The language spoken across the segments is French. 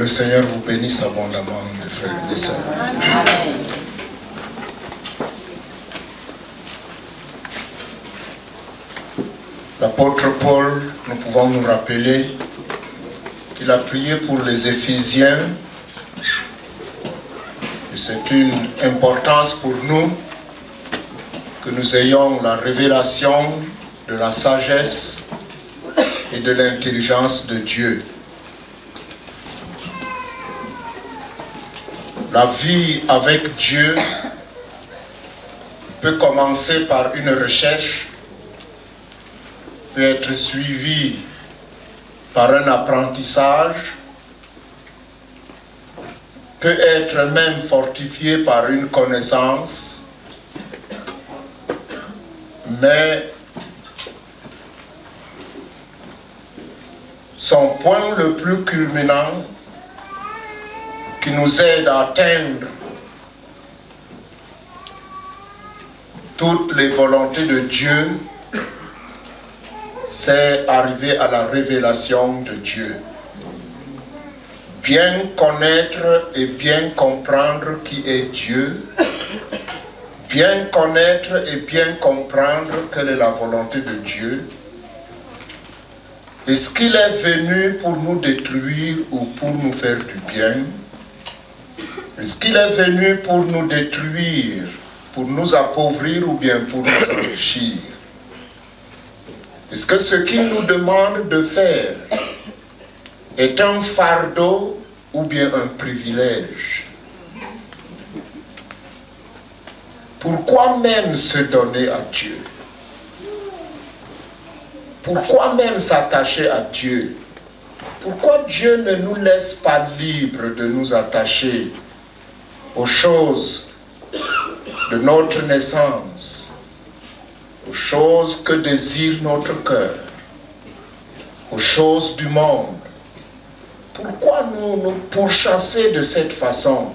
le Seigneur vous bénisse abondamment, mes frères et mes sœurs. Amen. L'apôtre Paul, nous pouvons nous rappeler qu'il a prié pour les Éphésiens. Et c'est une importance pour nous que nous ayons la révélation de la sagesse et de l'intelligence de Dieu. La vie avec Dieu peut commencer par une recherche, peut être suivie par un apprentissage, peut être même fortifiée par une connaissance, mais son point le plus culminant qui nous aide à atteindre toutes les volontés de Dieu, c'est arriver à la révélation de Dieu. Bien connaître et bien comprendre qui est Dieu, bien connaître et bien comprendre quelle est la volonté de Dieu. Est-ce qu'il est venu pour nous détruire ou pour nous faire du bien? Est-ce qu'il est venu pour nous détruire, pour nous appauvrir ou bien pour nous enrichir? Est-ce que ce qu'il nous demande de faire est un fardeau ou bien un privilège? Pourquoi même se donner à Dieu? Pourquoi même s'attacher à Dieu? Pourquoi Dieu ne nous laisse pas libres de nous attacher aux choses de notre naissance, aux choses que désire notre cœur, aux choses du monde? Pourquoi nous pourchasser de cette façon?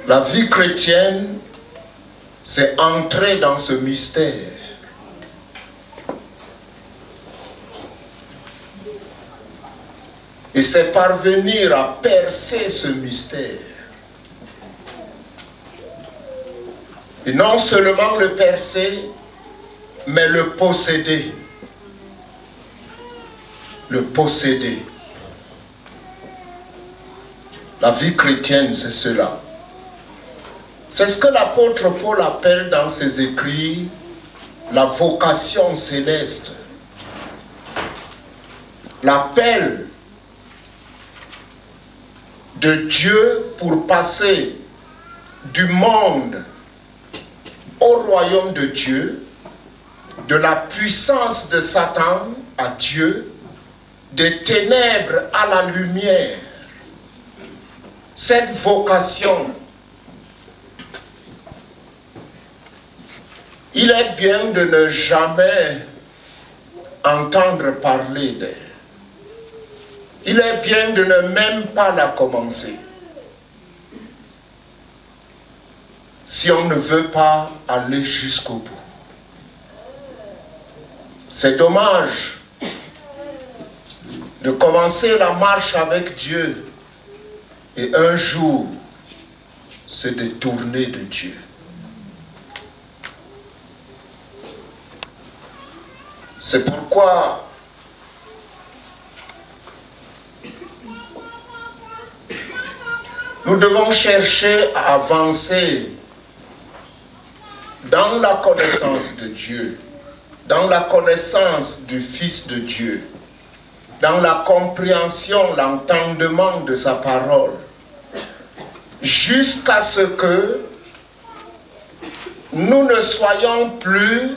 La vie chrétienne, c'est entrer dans ce mystère. Et c'est parvenir à percer ce mystère. Et non seulement le percer, mais le posséder. Le posséder. La vie chrétienne, c'est cela. C'est ce que l'apôtre Paul appelle dans ses écrits la vocation céleste. L'appel de Dieu pour passer du monde au royaume de Dieu, de la puissance de Satan à Dieu, des ténèbres à la lumière. Cette vocation, il est bien de ne jamais entendre parler d'elle. Il est bien de ne même pas la commencer. Si on ne veut pas aller jusqu'au bout. C'est dommage de commencer la marche avec Dieu et un jour se détourner de Dieu. C'est pourquoi nous devons chercher à avancer dans la connaissance de Dieu, dans la connaissance du Fils de Dieu, dans la compréhension, l'entendement de sa parole, jusqu'à ce que nous ne soyons plus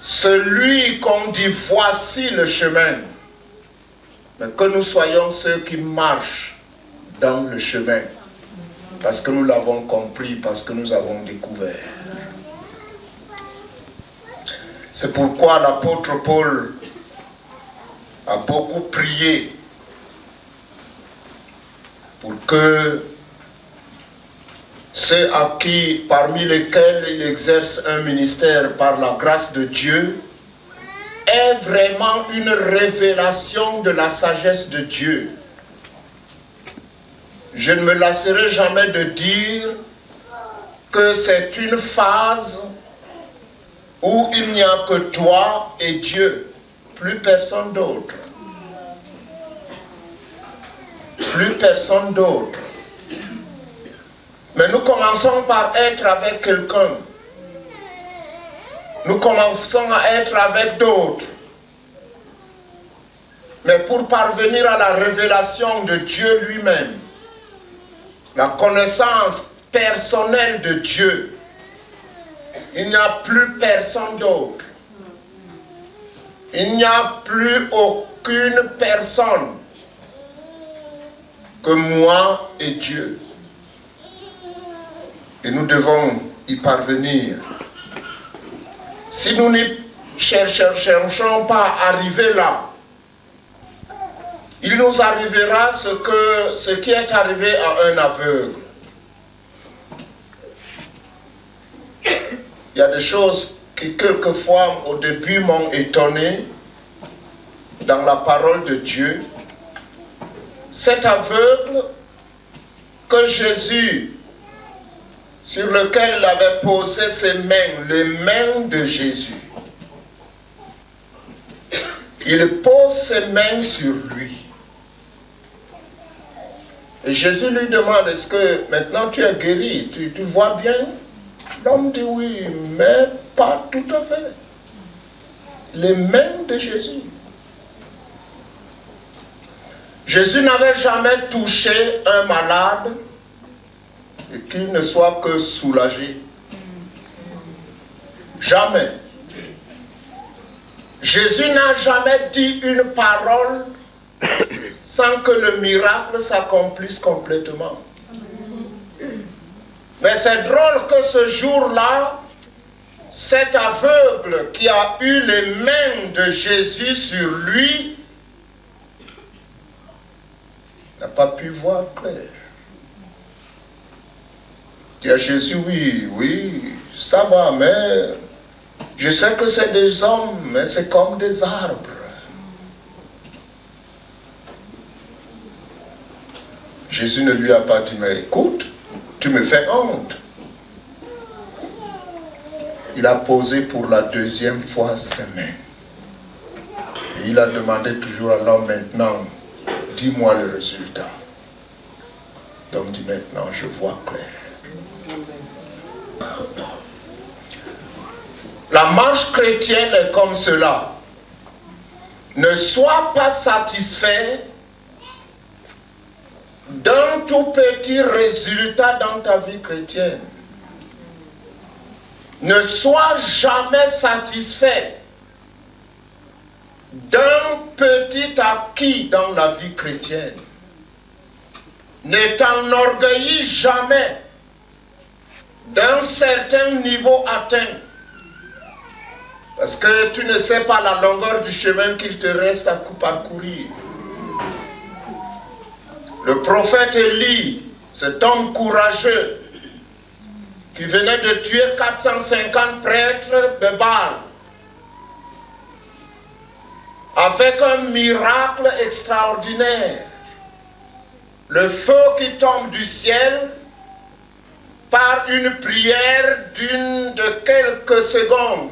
celui qu'on dit voici le chemin, mais que nous soyons ceux qui marchent dans le chemin, parce que nous l'avons compris, parce que nous avons découvert. C'est pourquoi l'apôtre Paul a beaucoup prié pour que ceux à qui, parmi lesquels il exerce un ministère par la grâce de Dieu, est vraiment une révélation de la sagesse de Dieu. Je ne me lasserai jamais de dire que c'est une phase où il n'y a que toi et Dieu, plus personne d'autre. Plus personne d'autre. Mais nous commençons par être avec quelqu'un. Nous commençons à être avec d'autres. Mais pour parvenir à la révélation de Dieu lui-même, la connaissance personnelle de Dieu, il n'y a plus personne d'autre. Il n'y a plus aucune personne que moi et Dieu. Et nous devons y parvenir. Si nous ne cherchons pas à arriver là, il nous arrivera ce qui est arrivé à un aveugle. Il y a des choses qui quelquefois au début m'ont étonné dans la parole de Dieu. Cet aveugle que Jésus, sur lequel il avait posé ses mains, les mains de Jésus, il pose ses mains sur lui. Et Jésus lui demande, est-ce que maintenant tu es guéri, tu vois bien? L'homme dit oui, mais pas tout à fait. Les mains de Jésus. Jésus n'avait jamais touché un malade et qu'il ne soit que soulagé. Jamais. Jésus n'a jamais dit une parole sans que le miracle s'accomplisse complètement. Mais c'est drôle que ce jour-là, cet aveugle qui a eu les mains de Jésus sur lui n'a pas pu voir clair. Il dit à Jésus, oui, ça va, mais je sais que c'est des hommes, mais c'est comme des arbres. Jésus ne lui a pas dit, mais écoute, tu me fais honte. Il a posé pour la deuxième fois ses mains. Et il a demandé toujours à l'homme, maintenant, dis-moi le résultat. L'homme dit, maintenant, je vois clair. La marche chrétienne est comme cela. Ne sois pas satisfait d'un tout petit résultat dans ta vie chrétienne. Ne sois jamais satisfait d'un petit acquis dans la vie chrétienne. Ne t'enorgueillis jamais d'un certain niveau atteint. Parce que tu ne sais pas la longueur du chemin qu'il te reste à parcourir. Le prophète Élie, cet homme courageux, qui venait de tuer 450 prêtres de Baal, avec un miracle extraordinaire. Le feu qui tombe du ciel par une prière de quelques secondes.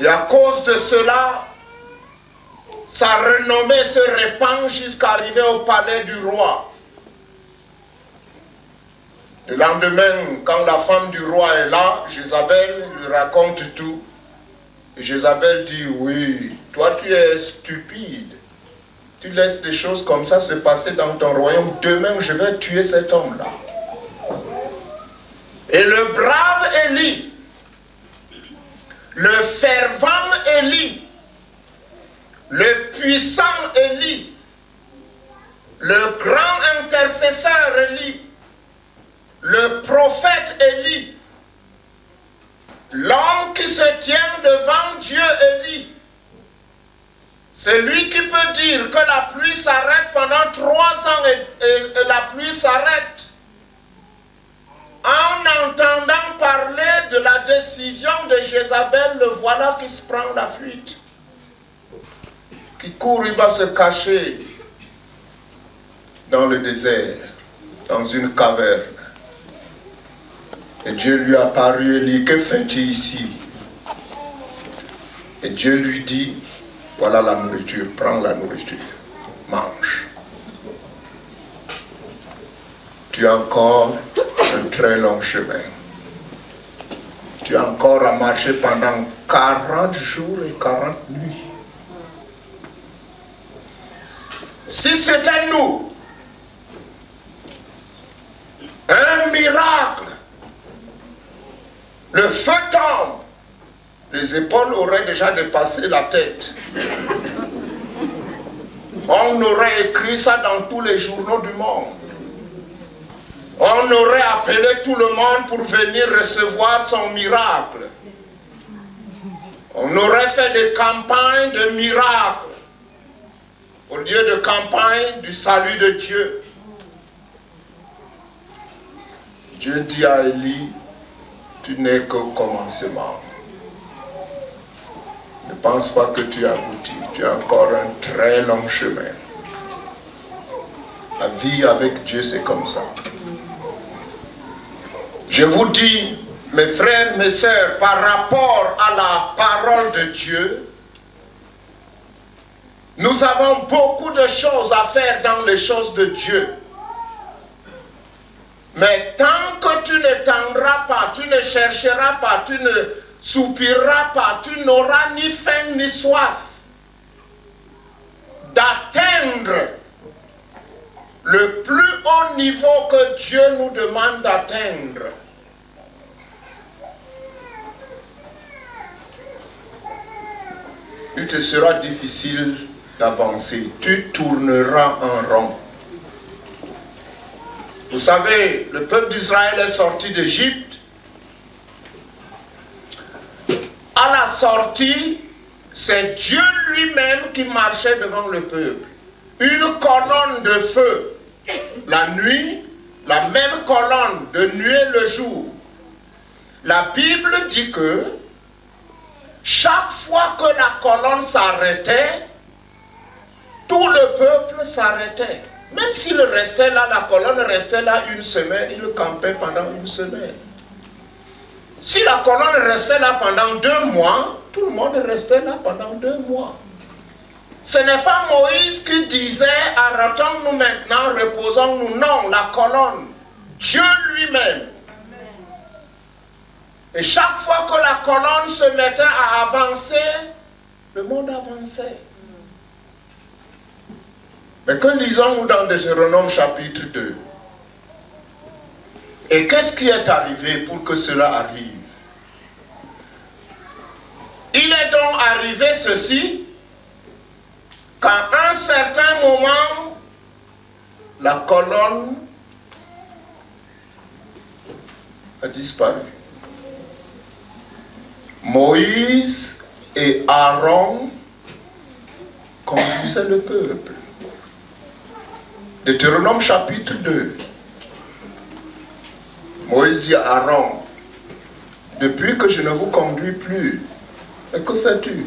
Et à cause de cela, sa renommée se répand jusqu'à arriver au palais du roi. Le lendemain, quand la femme du roi est là, Jézabel lui raconte tout. Et Jézabel dit, oui, toi tu es stupide. Tu laisses des choses comme ça se passer dans ton royaume. Demain, je vais tuer cet homme-là. Et le brave Élie, le fervent Élie, le puissant Élie, le grand intercesseur Élie, le prophète Élie, l'homme qui se tient devant Dieu Élie, c'est lui qui peut dire que la pluie s'arrête pendant 3 ans et la pluie s'arrête en entendant parler de la décision de Jézabel, le voilà qui se prend la fuite. Qui court, il va se cacher dans le désert, dans une caverne. Et Dieu lui a apparu et dit, que fais-tu ici? Et Dieu lui dit, voilà la nourriture, prends la nourriture, mange. Tu as encore un très long chemin. Tu as encore à marcher pendant 40 jours et 40 nuits. Si c'était nous, un miracle, le feu tombe, les épaules auraient déjà dépassé la tête. On aurait écrit ça dans tous les journaux du monde. On aurait appelé tout le monde pour venir recevoir son miracle. On aurait fait des campagnes de miracles au lieu de campagne du salut de Dieu. Dieu dit à Élie, tu n'es qu'au commencement. Ne pense pas que tu as abouti. Tu as encore un très long chemin. La vie avec Dieu, c'est comme ça. Je vous dis, mes frères, mes sœurs, par rapport à la parole de Dieu, nous avons beaucoup de choses à faire dans les choses de Dieu. Mais tant que tu ne tendras pas, tu ne chercheras pas, tu ne soupireras pas, tu n'auras ni faim ni soif d'atteindre le plus haut niveau que Dieu nous demande d'atteindre. Il te sera difficile d'avancer. Tu tourneras en rond. Vous savez, le peuple d'Israël est sorti d'Égypte. À la sortie, c'est Dieu lui-même qui marchait devant le peuple. Une colonne de feu la nuit, la même colonne de nuée le jour. La Bible dit que chaque fois que la colonne s'arrêtait, tout le peuple s'arrêtait. Même s'il restait là, la colonne restait là une semaine, il campait pendant une semaine. Si la colonne restait là pendant 2 mois, tout le monde restait là pendant 2 mois. Ce n'est pas Moïse qui disait, arrêtons-nous maintenant, reposons-nous. Non, la colonne, Dieu lui-même. Et chaque fois que la colonne se mettait à avancer, le monde avançait. Mais que lisons-nous dans Deutéronome chapitre 2? Et qu'est-ce qui est arrivé pour que cela arrive? Il est donc arrivé ceci, qu'à un certain moment, la colonne a disparu. Moïse et Aaron conduisaient le peuple. Deutéronome chapitre 2. Moïse dit à Aaron, depuis que je ne vous conduis plus, mais que fais-tu?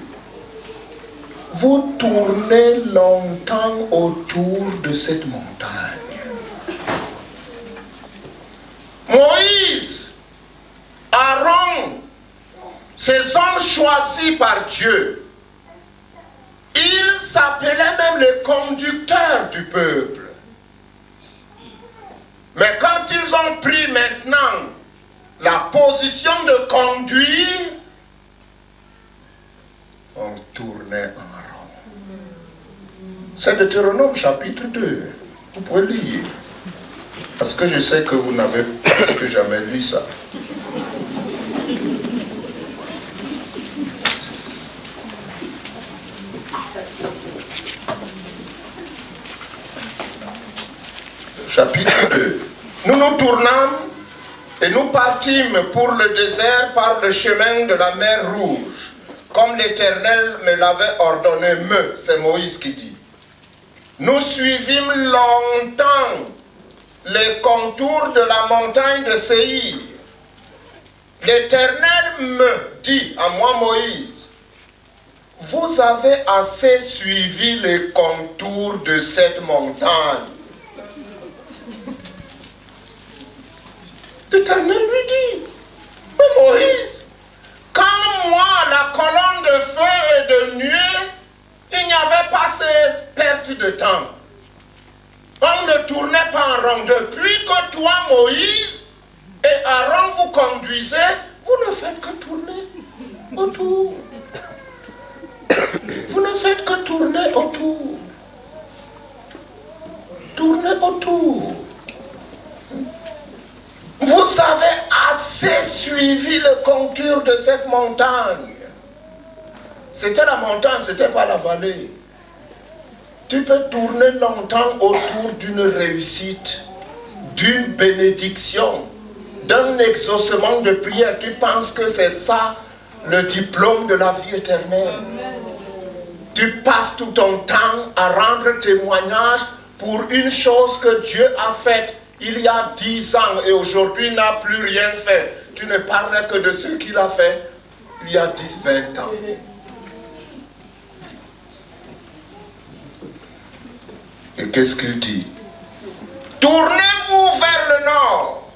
Vous tournez longtemps autour de cette montagne. Moïse, Aaron, ces hommes choisis par Dieu, ils s'appelaient même les conducteurs du peuple. Mais quand ils ont pris maintenant la position de conduire, on tournait en rond. C'est Deutéronome chapitre 2. Vous pouvez lire. Parce que je sais que vous n'avez presque jamais lu ça. Chapitre 2. Nous nous tournâmes et nous partîmes pour le désert par le chemin de la mer Rouge, comme l'Éternel me l'avait ordonné. C'est Moïse qui dit. Nous suivîmes longtemps les contours de la montagne de Séhir. l'Éternel me dit à moi, Moïse, vous avez assez suivi les contours de cette montagne. L'Éternel lui dit, mais Moïse, quand moi, la colonne de feu et de nuée, il n'y avait pas cette perte de temps. On ne tournait pas en rond. Depuis que toi, Moïse, et Aaron vous conduisez, vous ne faites que tourner autour. Vous ne faites que tourner autour. Tournez autour. Vous avez assez suivi le contour de cette montagne. C'était la montagne, ce n'était pas la vallée. Tu peux tourner longtemps autour d'une réussite, d'une bénédiction, d'un exaucement de prière. Tu penses que c'est ça le diplôme de la vie éternelle. Tu passes tout ton temps à rendre témoignage pour une chose que Dieu a faite il y a 10 ans et aujourd'hui n'a plus rien fait. Tu ne parles que de ce qu'il a fait il y a 10, 20 ans. Et qu'est-ce qu'il dit? Tournez-vous vers le nord.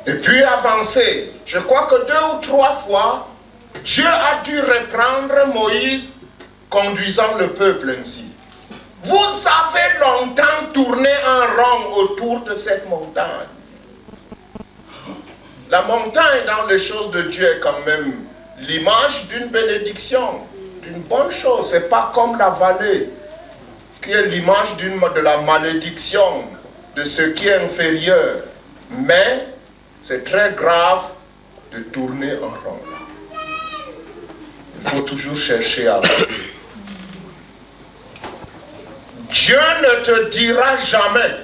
Et puis avancez. Je crois que 2 ou 3 fois, Dieu a dû reprendre Moïse conduisant le peuple ainsi. Vous avez longtemps tourné en rond autour de cette montagne. La montagne dans les choses de Dieu est quand même l'image d'une bénédiction, d'une bonne chose. Ce n'est pas comme la vallée qui est l'image de la malédiction, de ce qui est inférieur. Mais c'est très grave de tourner en rond. Il faut toujours chercher à avancer. Dieu ne te dira jamais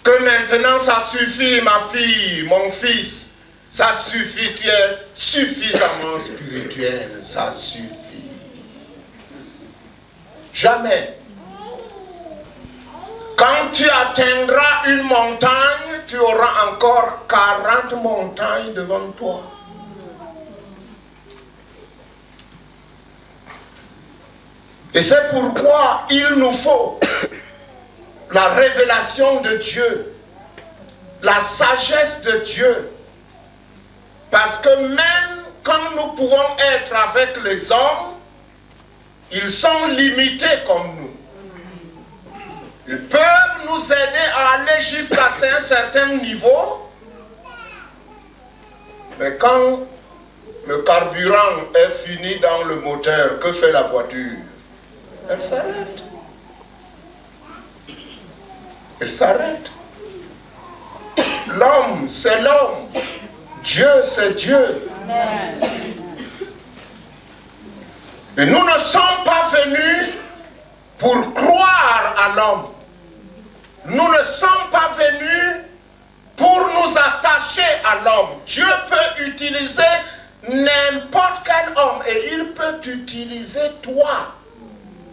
que maintenant ça suffit, ma fille, mon fils, ça suffit, tu es suffisamment spirituel, ça suffit. Jamais. Quand tu atteindras une montagne, tu auras encore 40 montagnes devant toi. Et c'est pourquoi il nous faut la révélation de Dieu, la sagesse de Dieu. Parce que même quand nous pouvons être avec les hommes, ils sont limités comme nous. Ils peuvent nous aider à aller jusqu'à un certain niveau, mais quand le carburant est fini dans le moteur, que fait la voiture? Elle s'arrête. Elle s'arrête. L'homme, c'est l'homme. Dieu, c'est Dieu. Amen. Et nous ne sommes pas venus pour croire à l'homme. Nous ne sommes pas venus pour nous attacher à l'homme. Dieu peut utiliser n'importe quel homme et il peut t'utiliser toi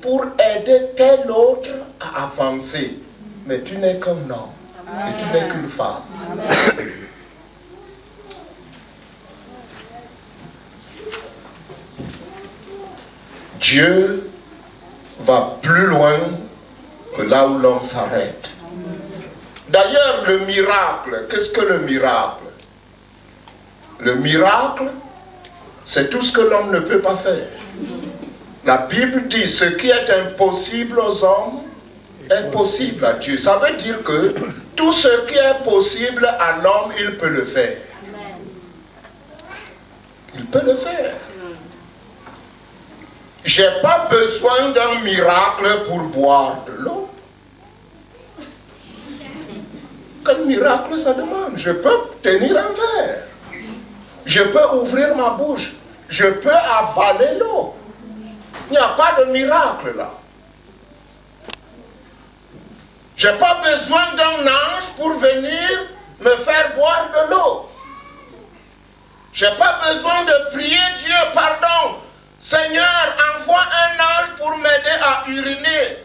pour aider tel autre à avancer. Mais tu n'es qu'un homme. Amen. Et tu n'es qu'une femme. Amen. Dieu va plus loin que là où l'homme s'arrête. D'ailleurs, le miracle, qu'est-ce que le miracle? Le miracle, c'est tout ce que l'homme ne peut pas faire. La Bible dit, ce qui est impossible aux hommes est possible à Dieu. Ça veut dire que tout ce qui est possible à l'homme, il peut le faire. Il peut le faire. Je n'ai pas besoin d'un miracle pour boire de l'eau. Quel miracle ça demande? Je peux tenir un verre. Je peux ouvrir ma bouche. Je peux avaler l'eau. Il n'y a pas de miracle là. Je n'ai pas besoin d'un ange pour venir me faire boire de l'eau. Je n'ai pas besoin de prier Dieu, pardon. Seigneur, envoie un ange pour m'aider à uriner.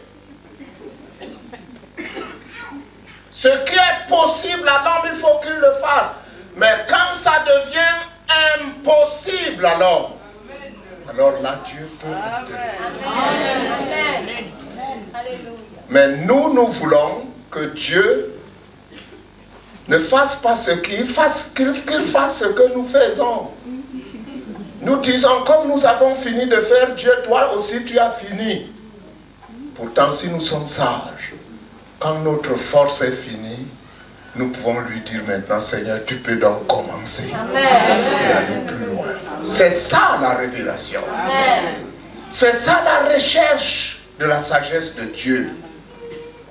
Ce qui est possible à l'homme, il faut qu'il le fasse. Mais quand ça devient impossible à l'homme, alors là, Dieu peut intervenir. Mais nous voulons que Dieu ne fasse pas ce qu'il fasse, qu'il fasse ce que nous faisons. Nous disons, comme nous avons fini de faire, Dieu, toi aussi tu as fini. Pourtant, si nous sommes sages, quand notre force est finie, nous pouvons lui dire maintenant, Seigneur, tu peux donc commencer et aller plus loin. C'est ça la révélation. C'est ça la recherche de la sagesse de Dieu.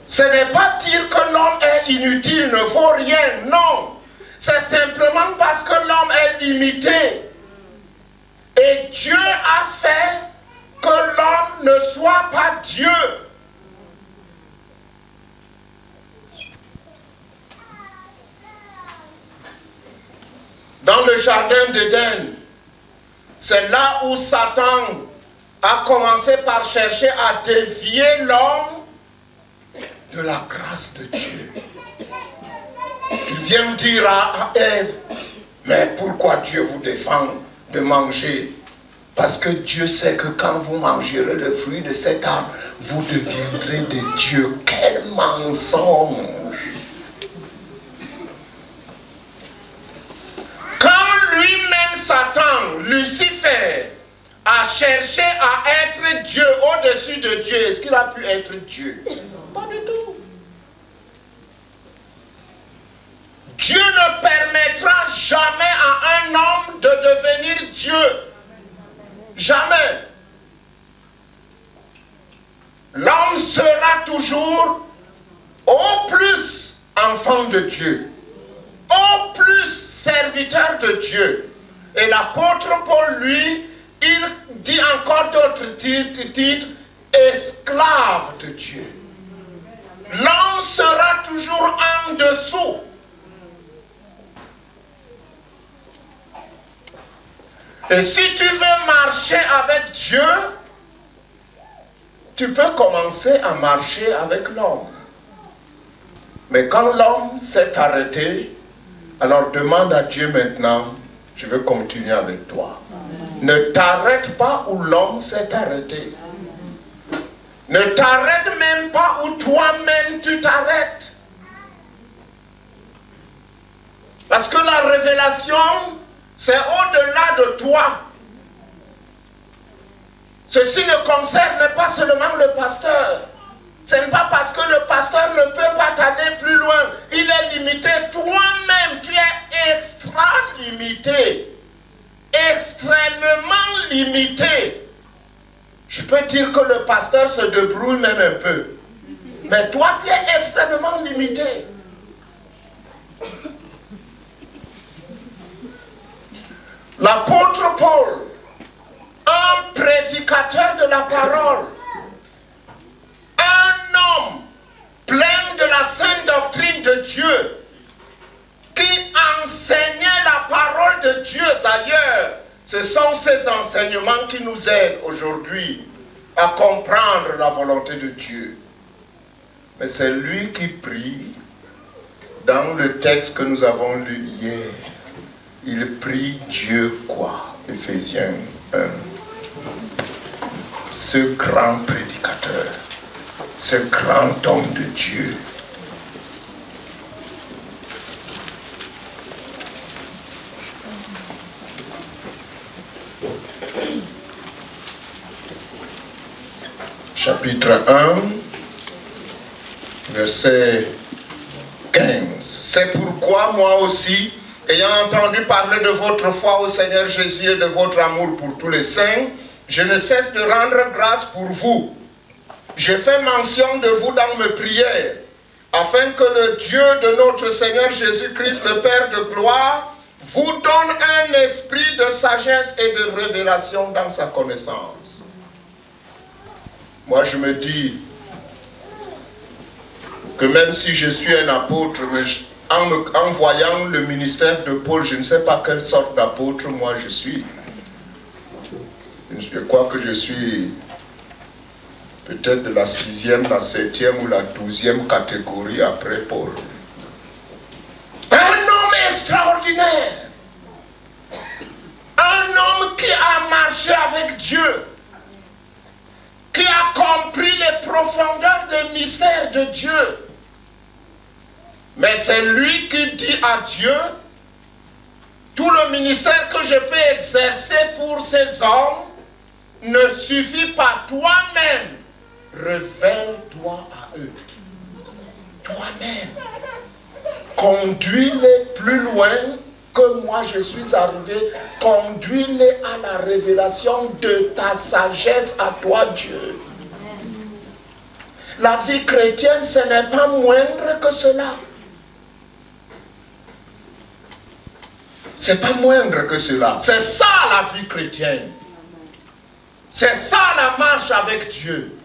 Ce n'est pas dire que l'homme est inutile, ne vaut rien, non. C'est simplement parce que l'homme est limité. Et Dieu a fait que l'homme ne soit pas Dieu. Dans le jardin d'Éden, c'est là où Satan a commencé par chercher à dévier l'homme de la grâce de Dieu. Il vient dire à Ève, mais pourquoi Dieu vous défend de manger? Parce que Dieu sait que quand vous mangerez le fruit de cet arbre, vous deviendrez des dieux. Quel mensonge! Quand lui-même Satan, Lucifer, a cherché à être Dieu au-dessus de Dieu, est-ce qu'il a pu être Dieu? Pas du tout. Dieu ne permettra jamais à un homme de devenir Dieu. Jamais. L'homme sera toujours au plus enfant de Dieu, au plus serviteur de Dieu. Et l'apôtre Paul, lui, il dit encore d'autres titres, esclave de Dieu. L'homme sera toujours en dessous. Et si tu veux marcher avec Dieu, tu peux commencer à marcher avec l'homme. Mais quand l'homme s'est arrêté, alors demande à Dieu maintenant, je veux continuer avec toi. Ne t'arrête pas où l'homme s'est arrêté. Ne t'arrête même pas où toi-même tu t'arrêtes. Parce que la révélation, c'est au-delà de toi. Ceci ne concerne pas seulement le pasteur. Ce n'est pas parce que le pasteur ne peut pas t'aller plus loin. Il est limité. Toi-même, tu es extra limité. Extrêmement limité. Je peux dire que le pasteur se débrouille même un peu. Mais toi, tu es extrêmement limité. L'apôtre Paul, un prédicateur de la parole, un homme plein de la sainte doctrine de Dieu, qui enseignait la parole de Dieu. D'ailleurs, ce sont ces enseignements qui nous aident aujourd'hui à comprendre la volonté de Dieu. Mais c'est lui qui prie dans le texte que nous avons lu hier. Il prie Dieu quoi? Éphésiens 1. Ce grand prédicateur, ce grand homme de Dieu. Chapitre 1, verset 15. C'est pourquoi moi aussi, ayant entendu parler de votre foi au Seigneur Jésus et de votre amour pour tous les saints, je ne cesse de rendre grâce pour vous. Je fais mention de vous dans mes prières, afin que le Dieu de notre Seigneur Jésus-Christ, le Père de gloire, vous donne un esprit de sagesse et de révélation dans sa connaissance. Moi, je me dis que même si je suis un apôtre, mais en voyant le ministère de Paul, je ne sais pas quelle sorte d'apôtre moi je suis. Je crois que je suis peut-être de la 6e, la 7e ou la 12e catégorie après Paul. extraordinaire. Un homme qui a marché avec Dieu, qui a compris les profondeurs des mystères de Dieu. Mais c'est lui qui dit à Dieu, tout le ministère que je peux exercer pour ces hommes ne suffit pas. Toi-même, révèle-toi à eux. Toi-même, conduis-les plus loin que moi je suis arrivé. Conduis-les à la révélation de ta sagesse à toi, Dieu. La vie chrétienne, ce n'est pas moindre que cela. C'est pas moindre que cela. C'est ça la vie chrétienne. C'est ça la marche avec Dieu.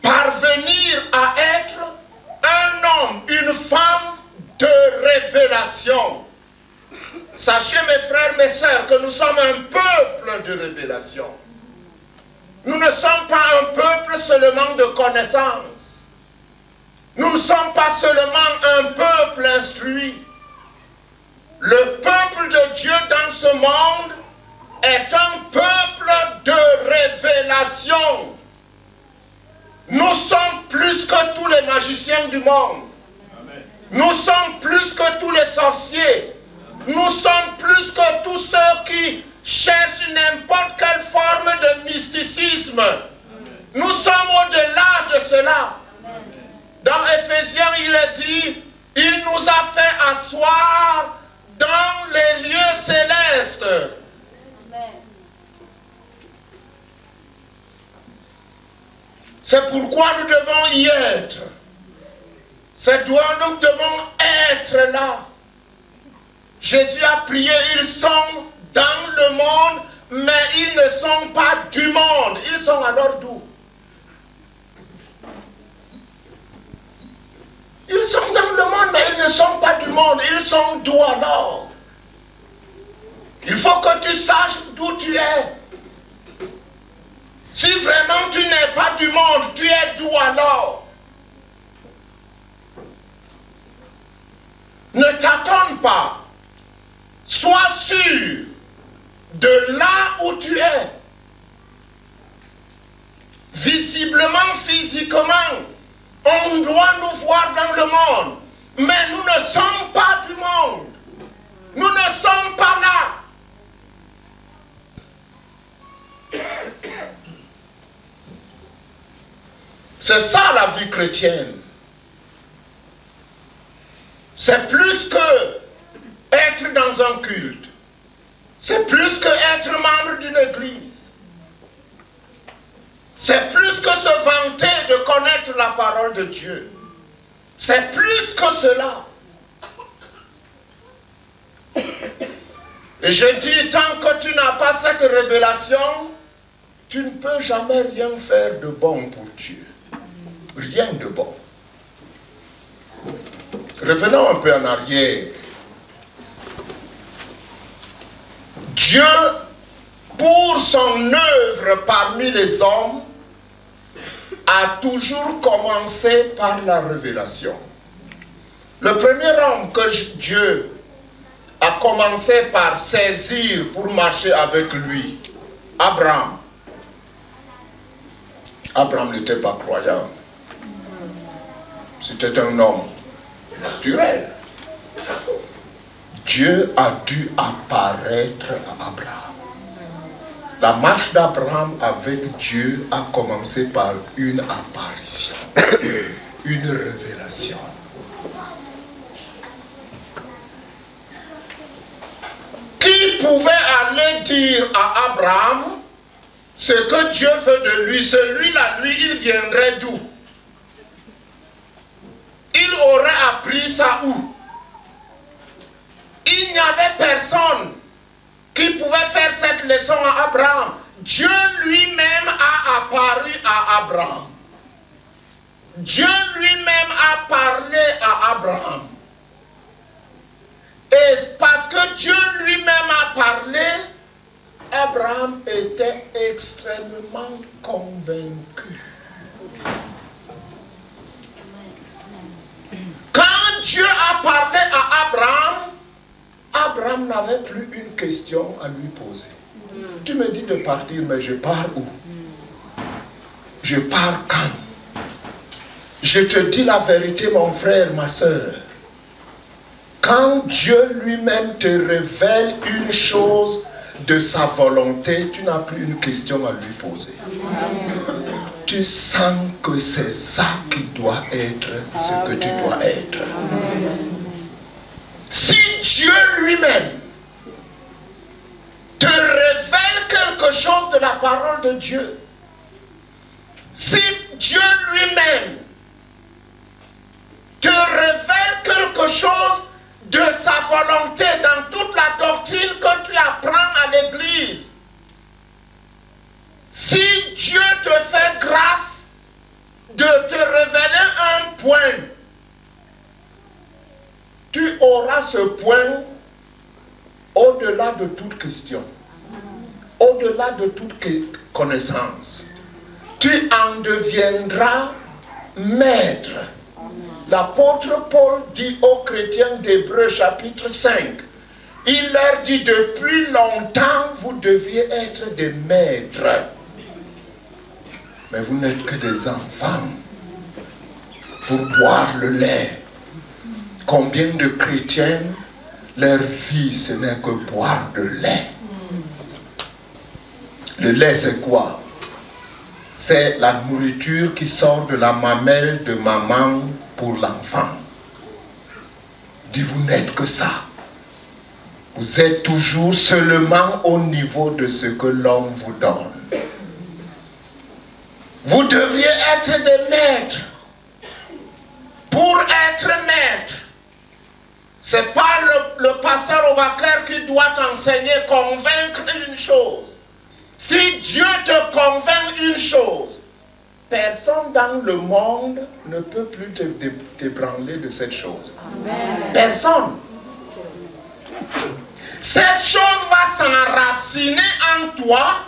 Parvenir à être un homme, une femme de révélation. Sachez mes frères, mes sœurs, que nous sommes un peuple de révélation. Nous ne sommes pas un peuple seulement de connaissances. Nous ne sommes pas seulement un peuple instruit. Le peuple de Dieu dans ce monde est un peuple de révélation. Nous sommes plus que tous les magiciens du monde. Amen. Nous sommes plus que tous les sorciers. Amen. Nous sommes plus que tous ceux qui cherchent n'importe quelle forme de mysticisme. Amen. Nous sommes au-delà de cela. Amen. Dans Éphésiens, il est dit, il nous a fait asseoir dans les lieux célestes. Amen. C'est pourquoi nous devons y être. C'est pourquoi nous devons être là. Jésus a prié, ils sont dans le monde, mais ils ne sont pas du monde. Ils sont alors d'où? Ils sont dans le monde, mais ils ne sont pas du monde. Ils sont d'où alors? Il faut que tu saches d'où tu es. Si vraiment tu n'es pas du monde, tu es d'où alors? Ne t'attends pas. Sois sûr de là où tu es. Visiblement, physiquement, on doit nous voir dans le monde. Mais nous ne sommes pas du monde. Nous ne sommes pas là. C'est ça la vie chrétienne. C'est plus que être dans un culte. C'est plus que être membre d'une église. C'est plus que se vanter de connaître la parole de Dieu. C'est plus que cela. Et je dis, tant que tu n'as pas cette révélation, tu ne peux jamais rien faire de bon pour Dieu. Rien de bon. Revenons un peu en arrière. Dieu, pour son œuvre parmi les hommes, a toujours commencé par la révélation. Le premier homme que Dieu a commencé par saisir pour marcher avec lui, Abraham. Abraham n'était pas croyant. C'était un homme naturel. Dieu a dû apparaître à Abraham. La marche d'Abraham avec Dieu a commencé par une apparition, une révélation. Qui pouvait aller dire à Abraham ce que Dieu veut de lui? Celui-là, lui, il viendrait d'où? Il aurait appris ça où? Il n'y avait personne qui pouvait faire cette leçon à Abraham. Dieu lui-même a apparu à Abraham. Dieu lui-même a parlé à Abraham. Et parce que Dieu lui-même a parlé, Abraham était extrêmement convaincu. Quand Dieu a parlé à n'avais plus une question à lui poser. Tu me dis de partir, mais je pars où? Je pars quand? Je te dis la vérité, mon frère, ma soeur. Quand Dieu lui-même te révèle une chose de sa volonté, tu n'as plus une question à lui poser. Tu sens que c'est ça qui doit être ce que tu dois être. Si Dieu lui-même te révèle quelque chose de la parole de Dieu, si Dieu lui-même te révèle quelque chose de sa volonté dans toute la doctrine que tu apprends à l'église, si Dieu te fait grâce de te révéler un point, tu auras ce point au-delà de toute question, au-delà de toute connaissance. Tu en deviendras maître. L'apôtre Paul dit aux chrétiens d'Hébreux chapitre 5, il leur dit depuis longtemps vous deviez être des maîtres. Mais vous n'êtes que des enfants pour boire le lait. Combien de chrétiens, leur vie ce n'est que boire de lait. Le lait c'est quoi? C'est la nourriture qui sort de la mamelle de maman pour l'enfant. Dis, vous n'êtes que ça. Vous êtes toujours seulement au niveau de ce que l'homme vous donne. Vous deviez être des maîtres. Pour être maître, c'est pas le pasteur Obakar qui doit t'enseigner, convaincre une chose. Si Dieu te convainc une chose, personne dans le monde ne peut plus te débranler de cette chose. Amen. Personne. Cette chose va s'enraciner en toi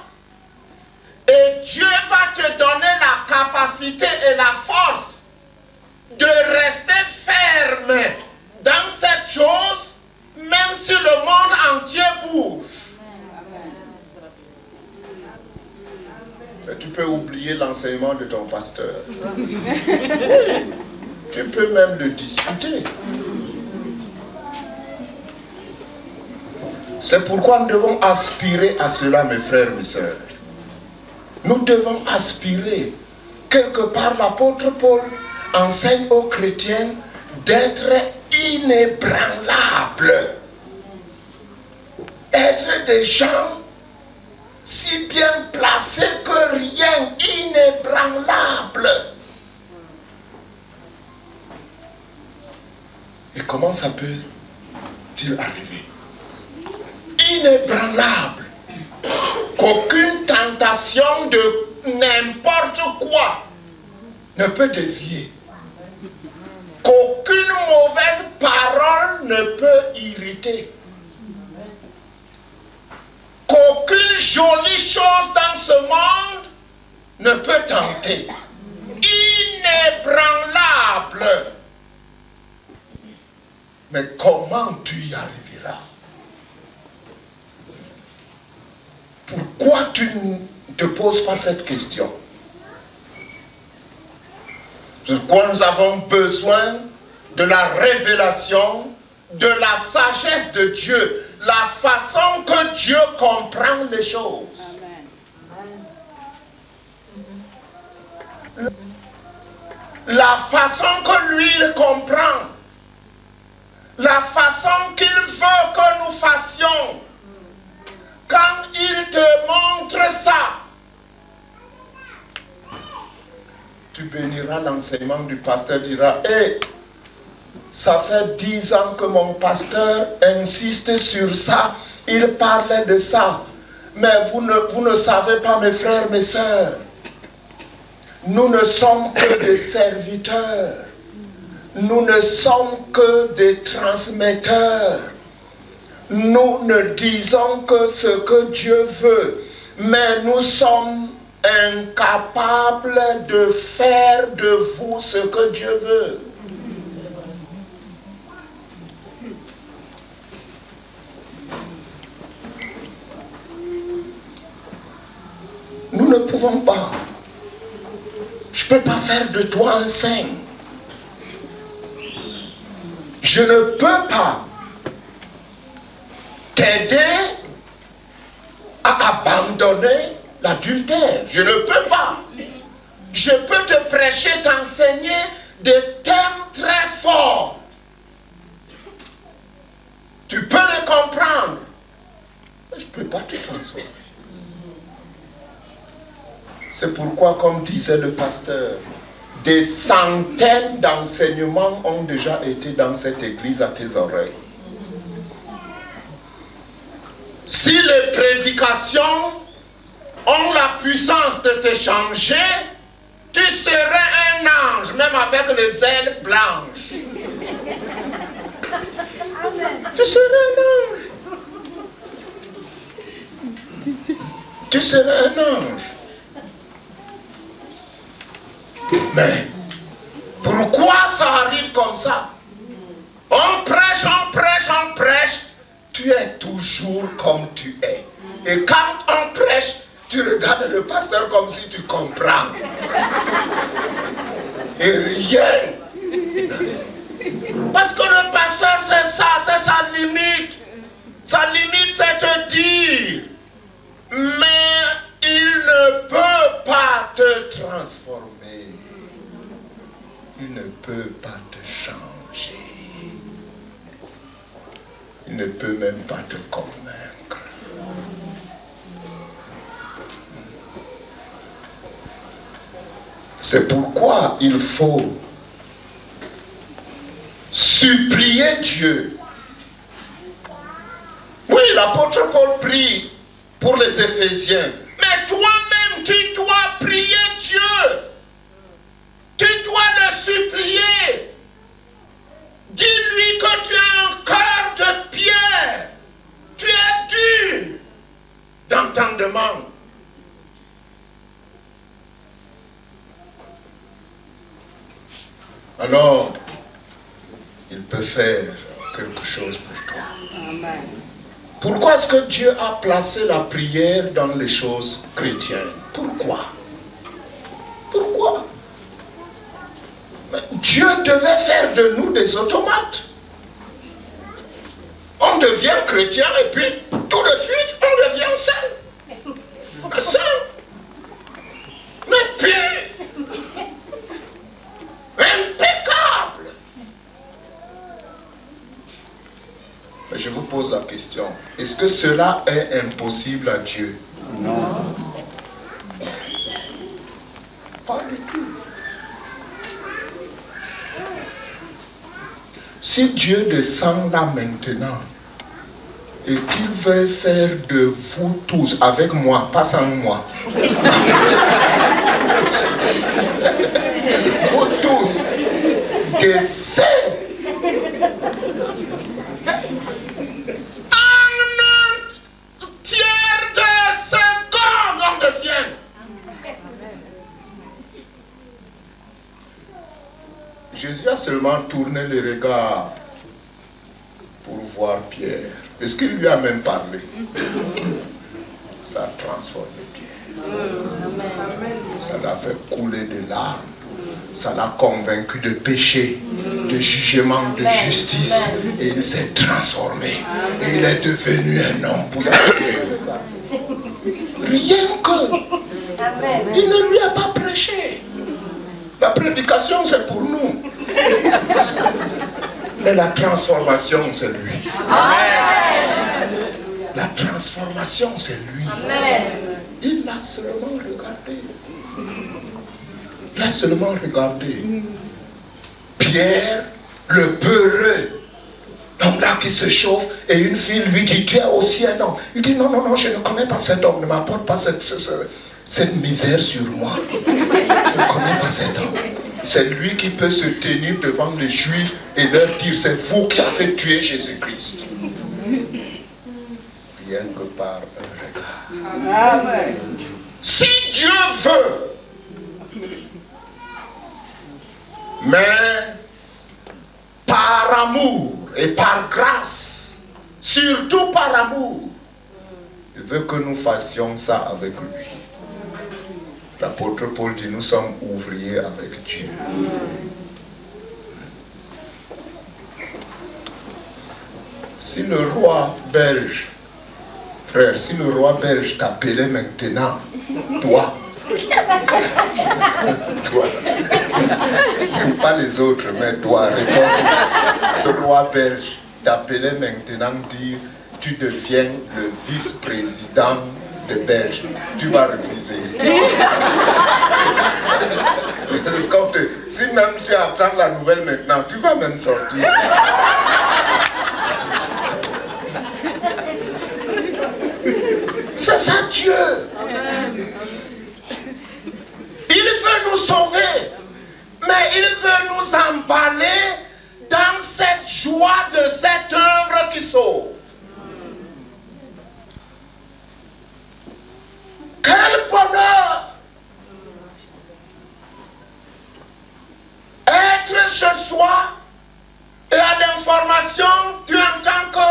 et Dieu va te donner la capacité et la force de rester ferme dans cette chose, même si le monde entier bouge. Tu peux oublier l'enseignement de ton pasteur. Oui. Tu peux même le discuter. C'est pourquoi nous devons aspirer à cela, mes frères, mes sœurs. Nous devons aspirer. Quelque part, l'apôtre Paul enseigne aux chrétiens d'être inébranlables. Être des gens si bien placé que rien, inébranlable. Et comment ça peut-il arriver? Inébranlable. Qu'aucune tentation de n'importe quoi ne peut dévier. Qu'aucune mauvaise parole ne peut irriter. Qu'aucune jolie chose dans ce monde ne peut tenter. Inébranlable. Mais comment tu y arriveras? Pourquoi tu ne te poses pas cette question? Pourquoi nous avons besoin de la révélation, de la sagesse de Dieu, la façon que Dieu comprend les choses. Amen. La façon que lui il comprend, la façon qu'il veut que nous fassions. Quand il te montre ça, tu béniras l'enseignement du pasteur, dira, hé, ça fait 10 ans que mon pasteur insiste sur ça, il parlait de ça. Mais vous ne savez pas, mes frères, mes sœurs, nous ne sommes que des serviteurs. Nous ne sommes que des transmetteurs. Nous ne disons que ce que Dieu veut, mais nous sommes incapables de faire de vous ce que Dieu veut. pouvons pas. Je ne peux pas faire de toi un saint. Je ne peux pas t'aider à abandonner l'adultère. Je ne peux pas. Je peux te prêcher, t'enseigner des thèmes très forts. Tu peux les comprendre. Mais je ne peux pas te transformer. C'est pourquoi, comme disait le pasteur, des centaines d'enseignements ont déjà été dans cette église à tes oreilles. Si les prédications ont la puissance de te changer, tu serais un ange, même avec les ailes blanches. Tu serais un ange. Tu serais un ange. Mais pourquoi ça arrive comme ça? On prêche, on prêche, on prêche. Tu es toujours comme tu es. Et quand on prêche, tu regardes le pasteur comme si tu comprends. Et rien. Parce que le pasteur, c'est ça, c'est sa limite. Sa limite, c'est te dire. Mais il ne peut pas te transformer. Il ne peut pas te changer. Il ne peut même pas te convaincre. C'est pourquoi il faut supplier Dieu. Oui, l'apôtre Paul prie pour les Éphésiens. Mais toi-même, tu dois prier Dieu. Tu dois le supplier. Dis-lui que tu as un cœur de pierre. Tu es dur d'entendement. Alors, il peut faire quelque chose pour toi. Amen. Pourquoi est-ce que Dieu a placé la prière dans les choses chrétiennes? Pourquoi? Pourquoi? Dieu devait faire de nous des automates. On devient chrétien et puis tout de suite on devient saint. Saint. Mais puis impeccable. Mais je vous pose la question. Est-ce que cela est impossible à Dieu? Non. Pas du tout. Si Dieu descend là maintenant et qu'il veut faire de vous tous, avec moi, pas sans moi, vous tous, des saints, en un tiers de seconde on devient. Jésus a seulement tourné le regard pour voir Pierre. Est-ce qu'il lui a même parlé? Ça a transformé Pierre. Ça l'a fait couler de larmes. Ça l'a convaincu de péché, de jugement, de justice. Et il s'est transformé. Et il est devenu un homme bouillant. Rien que. Il ne lui a pas prêché. La prédication, c'est pour nous. Mais la transformation, c'est lui. Amen. La transformation, c'est lui. Amen. Il l'a seulement regardé. Il a seulement regardé. Pierre, le peureux, l'homme là qui se chauffe, et une fille lui dit, tu es aussi un homme. Il dit, non, non, non, je ne connais pas cet homme, ne m'apporte pas cette misère sur moi. Je ne connais pas cet homme. C'est lui qui peut se tenir devant les Juifs et leur dire, c'est vous qui avez tué Jésus-Christ. Rien que par un regard. Amen. Si Dieu veut, mais par amour et par grâce, surtout par amour, il veut que nous fassions ça avec lui. L'apôtre Paul dit, nous sommes ouvriers avec Dieu. Si le roi belge, frère, si le roi belge t'appelait maintenant, toi, j'aime pas les autres, mais toi, réponds. Ce roi belge t'appelait maintenant dire, tu deviens le vice-président de Belge, tu vas refuser. Si même tu apprends la nouvelle maintenant, tu vas même sortir. C'est ça Dieu. Il veut nous sauver, mais il veut nous emballer dans cette joie de cette œuvre qui sauve. Quel bonheur être chez soi et à l'information, tu entends que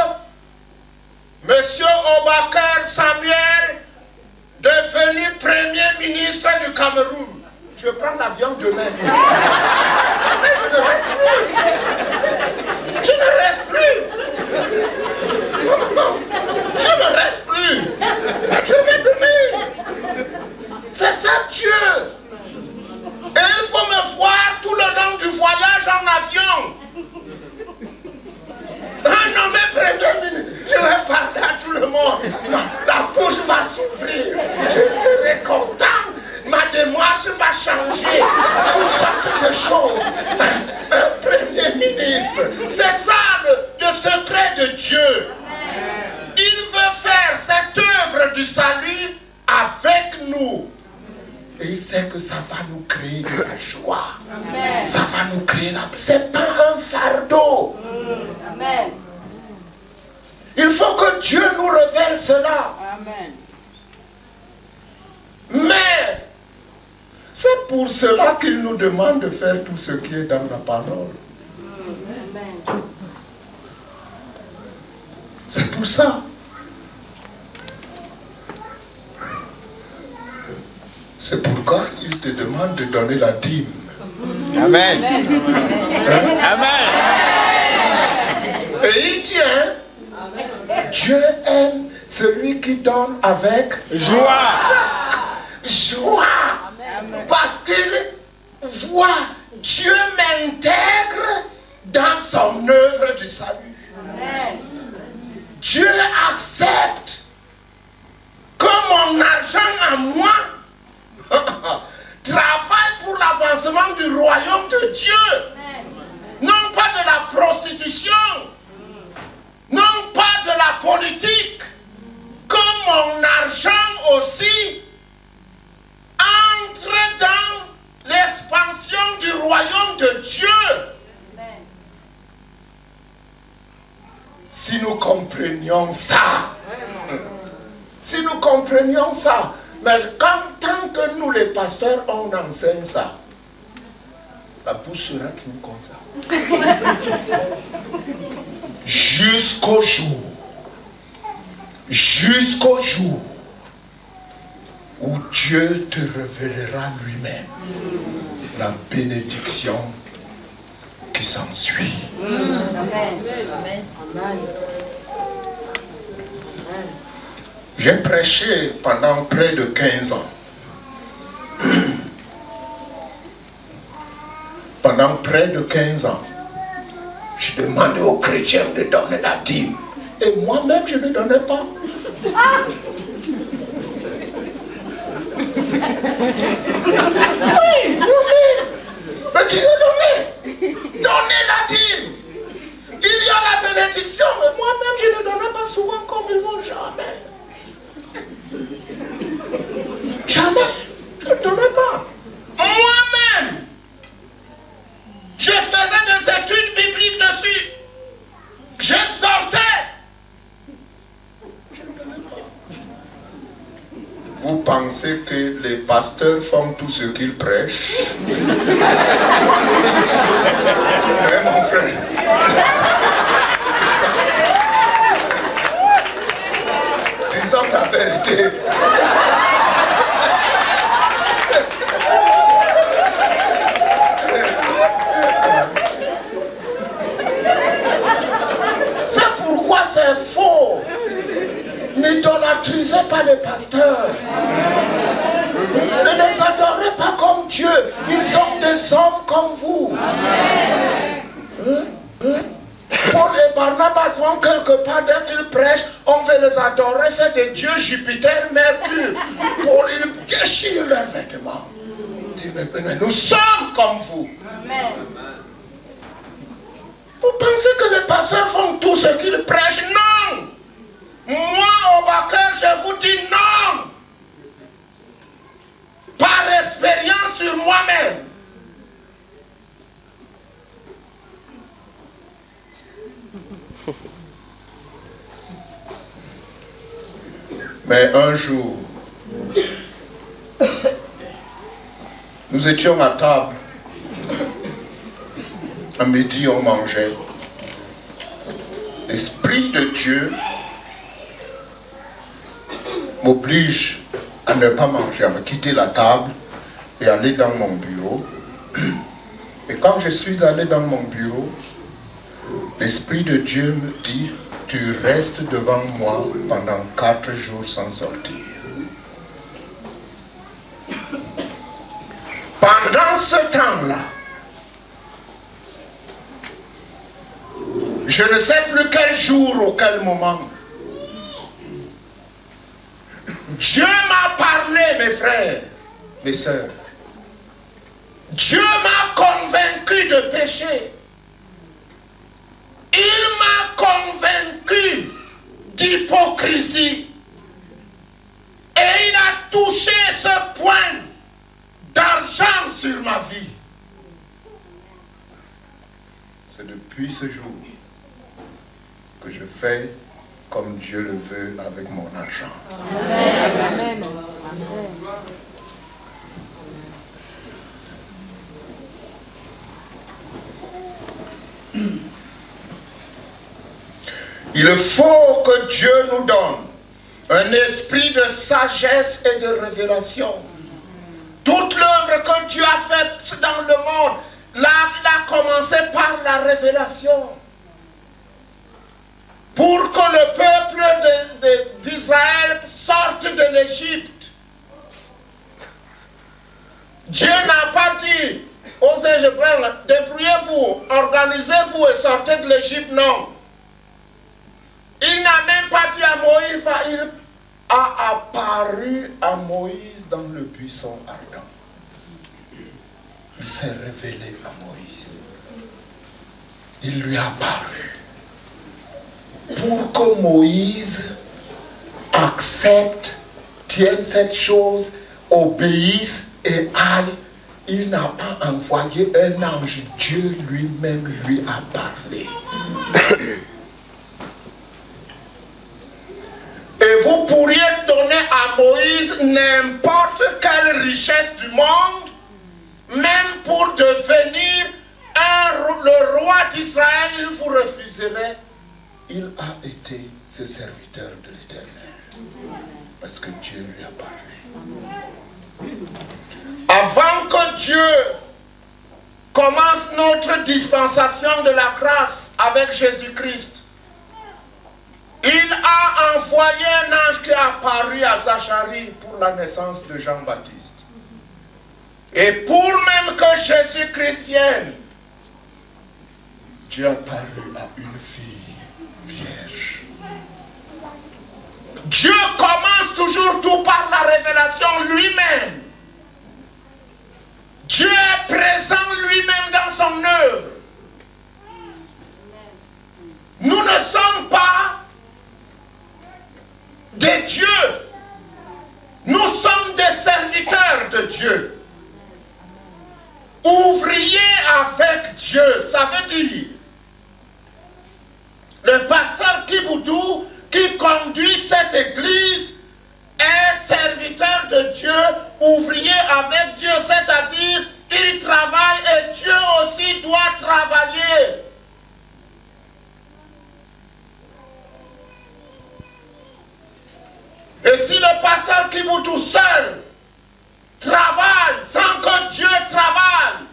Monsieur Obakar Samuel devenu Premier ministre du Cameroun. Je prends l'avion demain. Mais je ne reste plus. Je ne reste plus. Je ne reste plus. Je vais demain. C'est ça Dieu. Et il faut me voir tout le long du voyage en avion. Un nommé Premier ministre. Je vais parler à tout le monde. La bouche va s'ouvrir. Je serai content. Ma démarche va changer. Toutes sortes de choses. Un Premier ministre. C'est ça le secret de Dieu. Il veut faire cette œuvre du salut avec nous. Et il sait que ça va nous créer de la joie. Amen. Ça va nous créer la paix. Ce n'est pas un fardeau. Amen. Il faut que Dieu nous révèle cela. Amen. Mais c'est pour cela qu'il nous demande de faire tout ce qui est dans la parole. Amen. C'est pour ça. C'est pourquoi il te demande de donner la dîme. Amen. Hein? Amen. Et il dit, hein, Dieu aime celui qui donne avec joie. Joie. Parce qu'il voit Dieu m'intègre dans son œuvre du salut. Amen. Dieu accepte que mon argent à moi travaille pour l'avancement du royaume de Dieu. Amen. Non pas de la prostitution, non pas de la politique, que mon argent aussi entre dans l'expansion du royaume de Dieu. Amen. Si nous comprenions ça, si nous comprenions ça, mais tant que nous les pasteurs, on enseigne ça, la bouche sera toujours comme ça. Jusqu'au jour où Dieu te révélera lui-même la bénédiction qui s'ensuit. Amen. Amen. J'ai prêché pendant près de 15 ans. Pendant près de 15 ans, je demandais aux chrétiens de donner la dîme. Et moi-même, je ne donnais pas. Oui, moi-même. Mais Dieu donnez la dîme. Il y a la bénédiction, mais moi-même, je ne donnais pas souvent comme ils vont jamais. Jamais. Je ne donnais pas. Moi-même, je faisais des études bibliques dessus. J'exhortais. Je ne donnais pas. Vous pensez que les pasteurs font tout ce qu'ils prêchent? Hein, mon frère? Disons la vérité. idolâtrisez pas les pasteurs. Ne les adorez pas comme Dieu. Ils sont des hommes comme vous. Paul et Barnabas vont quelque part, dès qu'ils prêchent, on veut les adorer, c'est des dieux Jupiter, Mercure. Paul, il déchire leurs vêtements. Il dit, mais nous sommes comme vous. Vous pensez que les pasteurs font tout ce qu'ils prêchent? Non! Moi, au Baker, je vous dis non! Par expérience sur moi-même. Mais un jour, nous étions à table. À midi, on mangeait. L'Esprit de Dieu m'oblige à ne pas manger, à me quitter la table et aller dans mon bureau. Et quand je suis allé dans mon bureau, l'Esprit de Dieu me dit, tu restes devant moi pendant 4 jours sans sortir. Pendant ce temps-là, je ne sais plus quel jour ou quel moment, Dieu m'a parlé, mes frères, mes sœurs. Dieu m'a convaincu de péché. Il m'a convaincu d'hypocrisie. Et il a touché ce point d'argent sur ma vie. C'est depuis ce jour que je fais comme Dieu le veut avec mon argent. Amen. Amen. Il faut que Dieu nous donne un esprit de sagesse et de révélation. Toute l'œuvre que Dieu a faite dans le monde, là, il a commencé par la révélation. Pour que le peuple d'Israël sorte de l'Égypte. Dieu n'a pas dit aux Égyptiens, débrouillez-vous, organisez-vous et sortez de l'Égypte, non. Il n'a même pas dit à Moïse, il a apparu à Moïse dans le buisson ardent. Il s'est révélé à Moïse. Il lui a apparu. Pour que Moïse accepte, tienne cette chose, obéisse et aille, il n'a pas envoyé un ange. Dieu lui-même lui a parlé. Et vous pourriez donner à Moïse n'importe quelle richesse du monde, même pour devenir le roi d'Israël, il vous refuserait. Il a été ce serviteur de l'Éternel, parce que Dieu lui a parlé. Avant que Dieu commence notre dispensation de la grâce avec Jésus-Christ, il a envoyé un ange qui a apparu à Zacharie pour la naissance de Jean-Baptiste. Et pour même que Jésus-Christ vienne, Dieu a apparu à une fille vierge. Dieu commence toujours tout par la révélation lui-même. Dieu est présent lui-même dans son œuvre. Nous ne sommes pas des dieux. Nous sommes des serviteurs de Dieu. Ouvriers avec Dieu, ça veut dire le pasteur Kiboudou qui conduit cette église est serviteur de Dieu, ouvrier avec Dieu, c'est-à-dire il travaille et Dieu aussi doit travailler. Et si le pasteur Kiboudou seul travaille sans que Dieu travaille,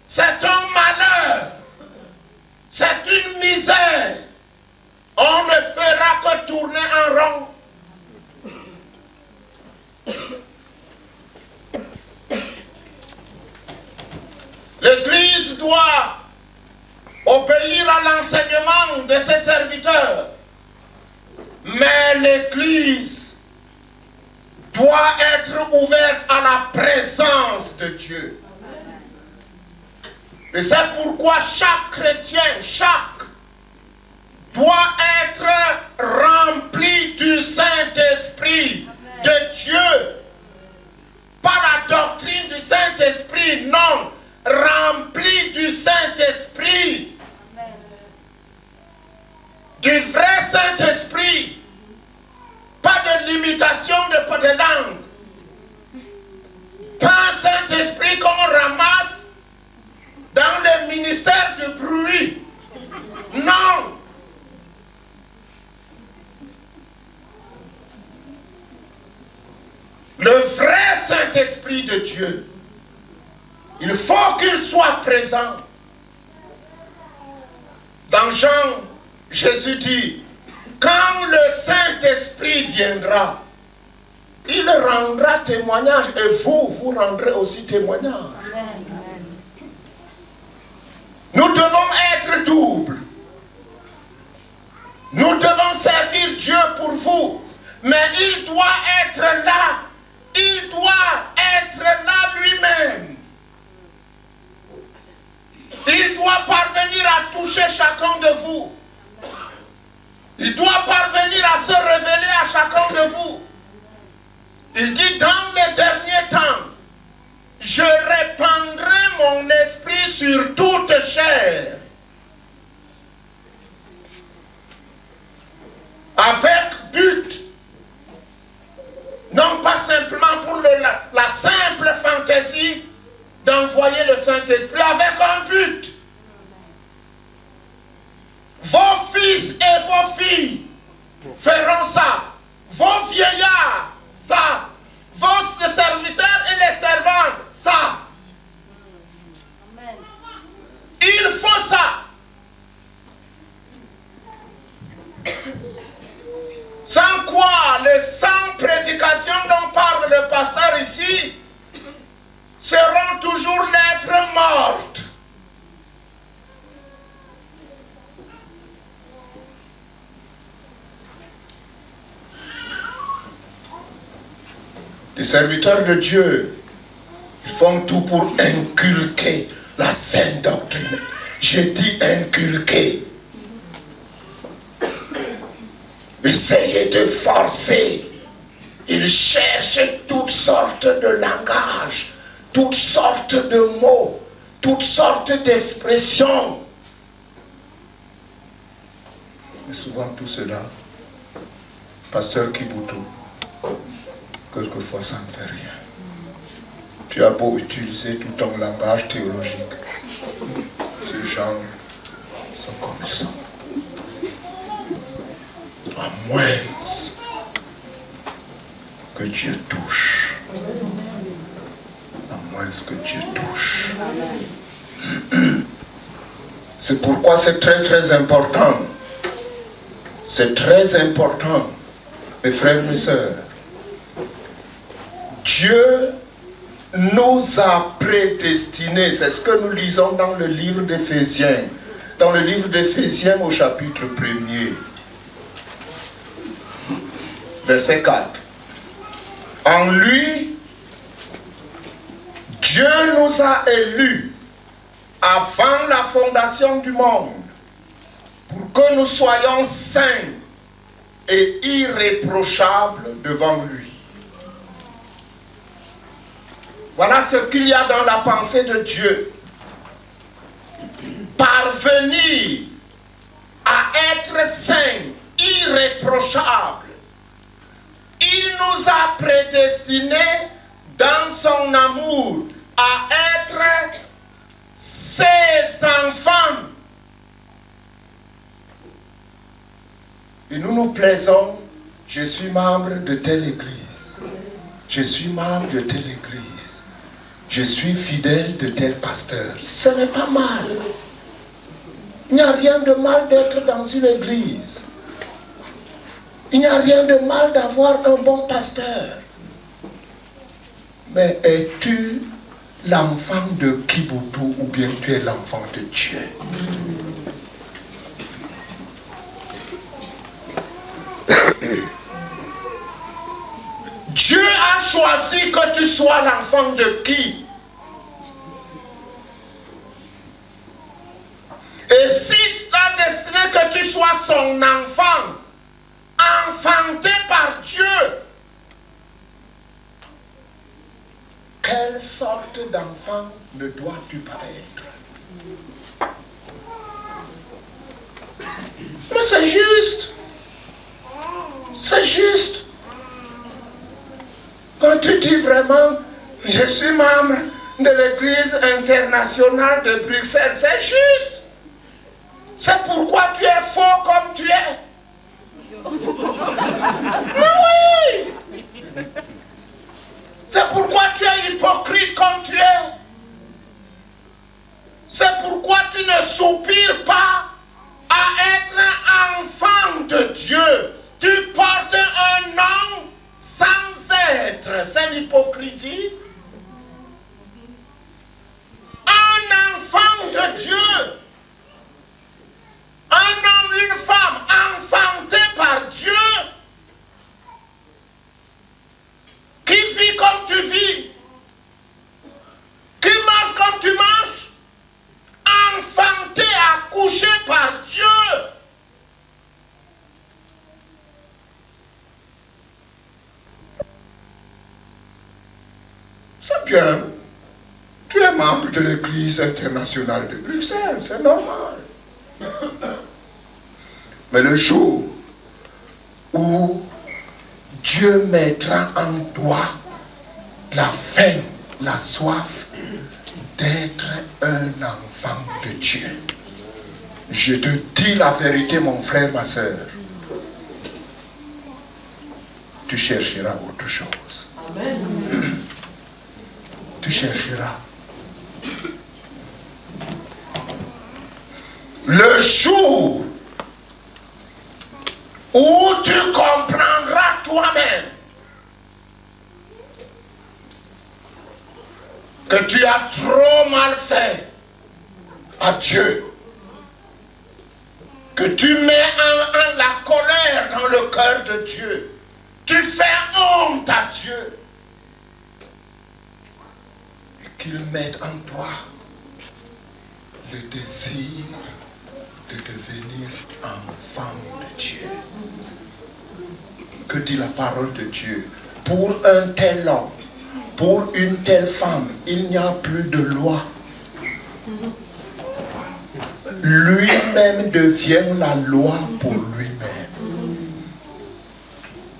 c'est un malheur, c'est une misère. On ne fera que tourner en rond. obéir à l'enseignement de ses serviteurs. Mais l'Église doit être ouverte à la présence de Dieu. Et c'est pourquoi chaque chrétien, doit être rempli du Saint-Esprit de Dieu. Pas la doctrine du Saint-Esprit, non. Rempli du Saint-Esprit. Du vrai Saint-Esprit. Pas de limitation de langue. Pas un Saint-Esprit qu'on ramasse dans le ministère du bruit. Non. Le vrai Saint-Esprit de Dieu, il faut qu'il soit présent. Dans Jean, Jésus dit, quand le Saint-Esprit viendra, il rendra témoignage et vous rendrez aussi témoignage. Amen. Nous devons être doubles. Nous devons servir Dieu pour vous, mais il doit être là. Il doit être là lui-même. Il doit parvenir à toucher chacun de vous. Il doit parvenir à se révéler à chacun de vous. Il dit dans les derniers temps, je répandrai mon esprit sur toute chair. Avec but. Non pas simplement pour la simple fantaisie d'envoyer le Saint-Esprit, avec un but. Vos fils et vos filles feront ça. Vos vieillards, ça. Vos serviteurs et les servantes, ça. Amen. Il faut ça. Sans quoi les 100 prédications dont parle le pasteur ici seront toujours lettres mortes. Les serviteurs de Dieu, ils font tout pour inculquer la saine doctrine. J'ai dit inculquer. Essayez de forcer. Ils cherchent toutes sortes de langages, toutes sortes de mots, toutes sortes d'expressions. Et souvent tout cela, pasteur Kiboutou, quelquefois ça ne fait rien. Tu as beau utiliser tout ton langage théologique. Ces gens sont comme ils sont. À moins que Dieu touche. À moins que Dieu touche. C'est pourquoi c'est très très important. C'est très important, mes frères et mes sœurs. Dieu nous a prédestinés. C'est ce que nous lisons dans le livre d'Éphésiens. Dans le livre d'Éphésiens au chapitre 1er. Verset 4. En lui, Dieu nous a élus avant la fondation du monde pour que nous soyons saints et irréprochables devant lui. Voilà ce qu'il y a dans la pensée de Dieu. Parvenir à être saint, irréprochable. Il nous a prédestinés dans son amour à être ses enfants. Et nous nous plaisons, je suis membre de telle église. Je suis membre de telle église. Je suis fidèle de tel pasteur. Ce n'est pas mal. Il n'y a rien de mal d'être dans une église. Il n'y a rien de mal d'avoir un bon pasteur. Mais es-tu l'enfant de Kiboutou ou bien tu es l'enfant de Dieu? choisi que tu sois l'enfant de qui? Et si a destiné que tu sois son enfant, enfanté par Dieu, quelle sorte d'enfant ne dois-tu pas être? Mais c'est juste. C'est juste. Quand tu dis vraiment, je suis membre de l'Église internationale de Bruxelles, c'est juste. C'est pourquoi tu es faux comme tu es. Mais oui. C'est pourquoi tu es hypocrite comme tu es. C'est pourquoi tu ne soupires pas à être un enfant de Dieu. Tu portes un nom sans être. C'est l'hypocrisie. Un enfant de Dieu. Un homme, une femme enfanté par Dieu. Qui vit comme tu vis. Qui marche comme tu marches. Enfanté, accouché par Dieu. C'est bien. Tu es membre de l'Église internationale de Bruxelles, c'est normal. Mais le jour où Dieu mettra en toi la faim, la soif d'être un enfant de Dieu, je te dis la vérité, mon frère, ma soeur, tu chercheras autre chose. Amen. Tu chercheras. Le jour où tu comprendras toi-même que tu as trop mal fait à Dieu, que tu mets la colère dans le cœur de Dieu, tu fais honte à Dieu, et qu'il mette en toi le désir de devenir enfant de Dieu. Que dit la parole de Dieu? Pour un tel homme, pour une telle femme, il n'y a plus de loi. Lui-même devient la loi pour lui-même.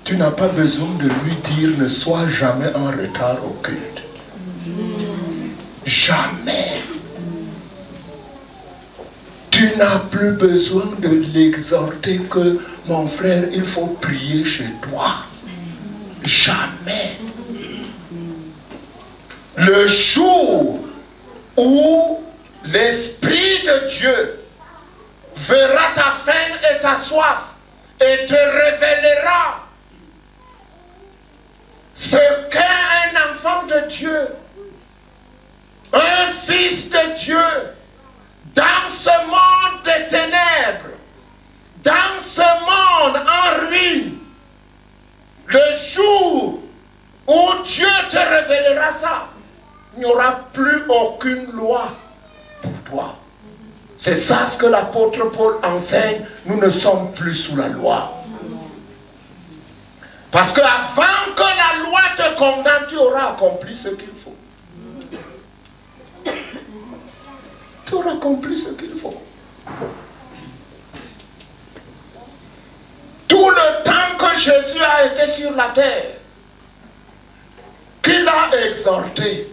Tu n'as pas besoin de lui dire ne sois jamais en retard au culte. Jamais. Tu n'as plus besoin de l'exhorter que mon frère, il faut prier chez toi. Jamais. Le jour où l'Esprit de Dieu verra ta faim et ta soif et te révélera ce qu'est un enfant de Dieu, un fils de Dieu, dans ce monde des ténèbres, dans ce monde en ruine, le jour où Dieu te révélera ça, il n'y aura plus aucune loi pour toi. C'est ça ce que l'apôtre Paul enseigne, nous ne sommes plus sous la loi. Parce qu'avant que la loi te condamne, tu auras accompli ce qu'il faut. Tu auras accompli ce qu'il faut. Tout le temps que Jésus a été sur la terre, qu'il a exhorté,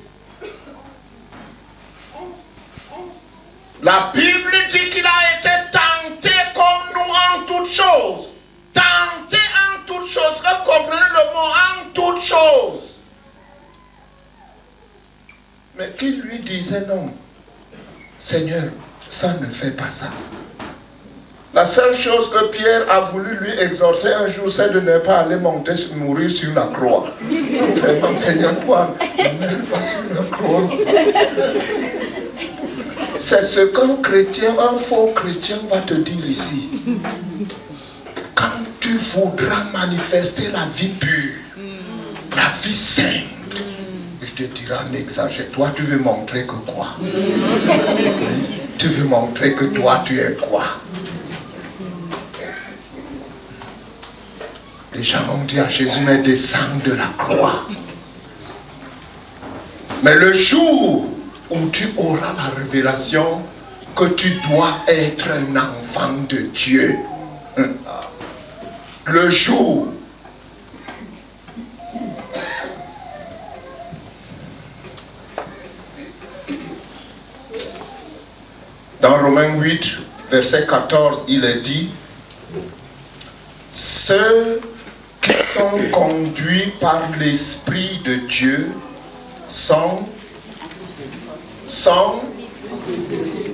la Bible dit qu'il a été tenté comme nous en toutes choses. Tenté en toutes choses. Vous comprenez le mot en toutes choses. Mais qui lui disait non? Seigneur, ça ne fait pas ça. La seule chose que Pierre a voulu lui exhorter un jour, c'est de ne pas aller mourir sur la croix. Donc vraiment, Seigneur, toi, ne meurs pas sur la croix. C'est ce qu'un chrétien, un faux chrétien va te dire ici. Quand tu voudras manifester la vie pure, la vie sainte. Je te dirai, n'exagère. Toi, tu veux montrer que quoi? Tu veux montrer que toi, tu es quoi? Les gens ont dit à Jésus, mais descends de la croix. Mais le jour où tu auras la révélation que tu dois être un enfant de Dieu, le jour dans Romains 8, verset 14, il est dit, ceux qui sont conduits par l'Esprit de Dieu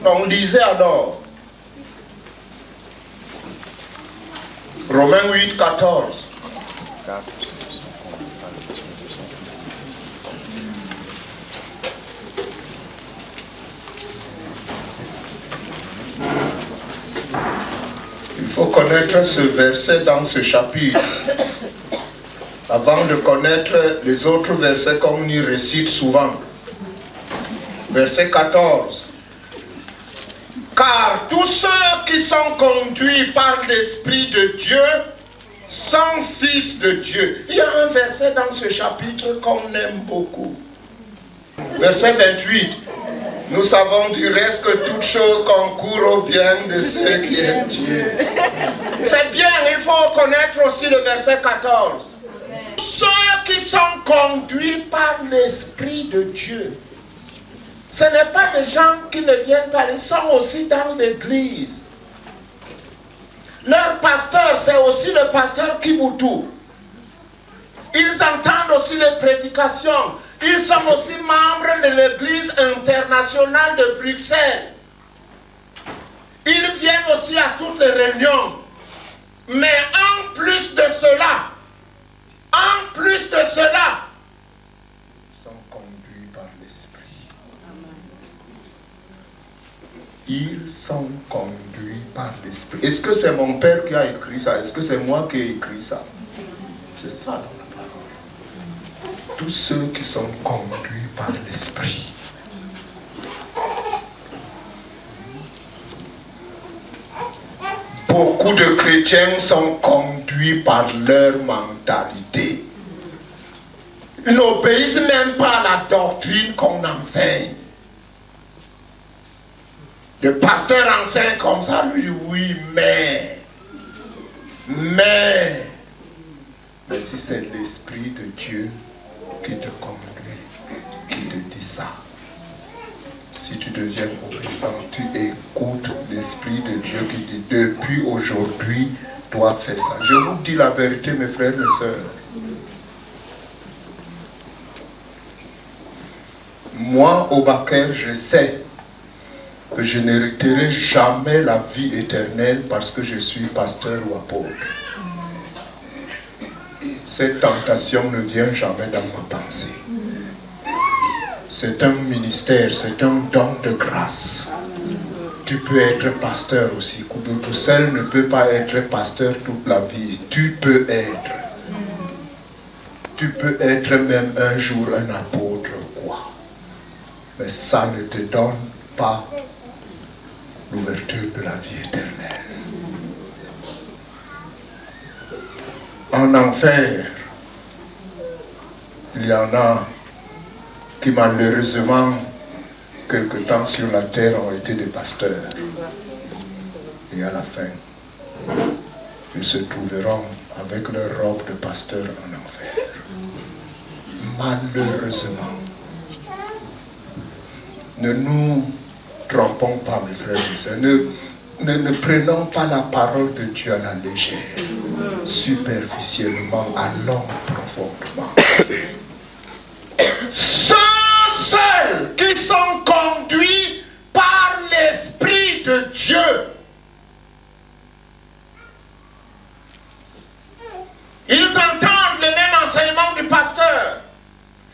on disait alors, Romains 8, 14. Il faut connaître ce verset dans ce chapitre avant de connaître les autres versets qu'on y récite souvent. Verset 14. Car tous ceux qui sont conduits par l'Esprit de Dieu sont fils de Dieu. Il y a un verset dans ce chapitre qu'on aime beaucoup. Verset 28. Nous savons du reste que toute chose concourt au bien de ceux qui aiment Dieu. C'est bien, il faut connaître aussi le verset 14. Ceux qui sont conduits par l'Esprit de Dieu. Ce n'est pas des gens qui ne viennent pas, ils sont aussi dans l'église. Leur pasteur, c'est aussi le pasteur Kibutu. Ils entendent aussi les prédications. Ils sont aussi membres de l'église internationale de Bruxelles. Ils viennent aussi à toutes les réunions. Mais en plus de cela, ils sont conduits par l'Esprit. Ils sont conduits par l'Esprit. Est-ce que c'est mon père qui a écrit ça? Est-ce que c'est moi qui ai écrit ça? C'est ça dans la parole. Tous ceux qui sont conduits par l'Esprit. Beaucoup de chrétiens sont conduits par leur mentalité. Ils n'obéissent même pas à la doctrine qu'on enseigne. Le pasteur enseigne comme ça, lui dit oui, mais si c'est l'Esprit de Dieu qui te conduit, qui te dit ça, si tu deviens obéissant, tu écoutes l'Esprit de Dieu qui dit depuis aujourd'hui, toi fais ça. Je vous dis la vérité, mes frères et sœurs. Moi, au Baker, je sais que je n'hériterai jamais la vie éternelle parce que je suis pasteur ou apôtre. Cette tentation ne vient jamais dans ma pensée. C'est un ministère, c'est un don de grâce. Tu peux être pasteur aussi. Tout seul ne peut pas être pasteur toute la vie. Tu peux être. Tu peux être même un jour un apôtre, quoi. Mais ça ne te donne pas l'ouverture de la vie éternelle. En enfer, il y en a qui malheureusement, quelque temps sur la terre, ont été des pasteurs. Et à la fin, ils se trouveront avec leur robe de pasteur en enfer. Malheureusement. Ne nous trompons pas, mes frères et sœurs. Ne prenons pas la parole de Dieu à la légère. Superficiellement, allons profondément. Ceux seuls qui sont conduits par l'Esprit de Dieu. Ils entendent le même enseignement du pasteur.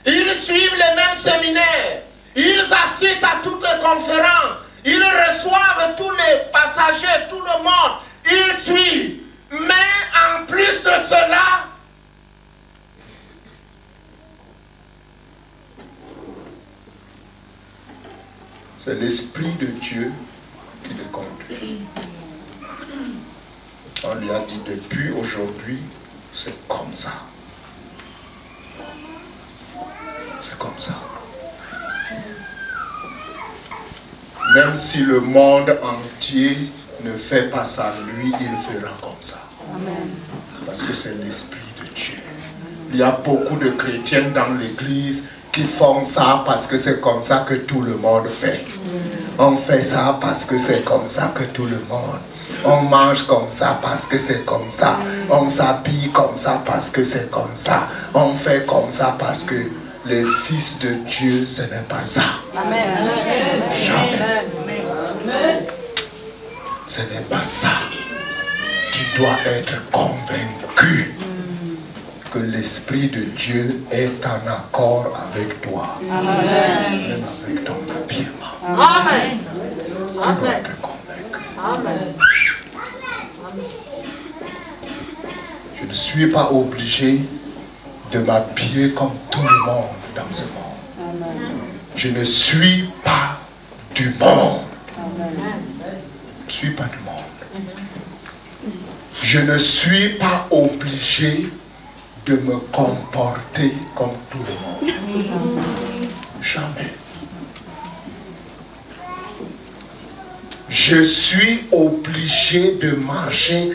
Ils suivent les mêmes séminaires. Ils assistent à toutes les conférences. Ils reçoivent tous les passagers, tout le monde. Ils suivent. Mais en plus de cela, C'est l'Esprit de Dieu qui le conduit. On lui a dit depuis aujourd'hui, c'est comme ça. C'est comme ça. Même si le monde entier ne fait pas ça, lui, il fera comme ça. Amen. Parce que c'est l'Esprit de Dieu. Il y a beaucoup de chrétiens dans l'église qui font ça parce que c'est comme ça que tout le monde fait. On fait ça parce que c'est comme ça que tout le monde. On mange comme ça parce que c'est comme ça. On s'habille comme ça parce que c'est comme ça. On fait comme ça parce que les fils de Dieu, ce n'est pas ça. Amen. Jamais. Ce n'est pas ça. Tu dois être convaincu que l'Esprit de Dieu est en accord avec toi. Amen. Même avec ton habillement. Amen. Tu dois être convaincu. Amen. Je ne suis pas obligé de m'habiller comme tout le monde dans ce monde. Amen. Je ne suis pas du monde. Amen. Je ne suis pas du monde. Je ne suis pas obligé de me comporter comme tout le monde. Jamais. Je suis obligé de marcher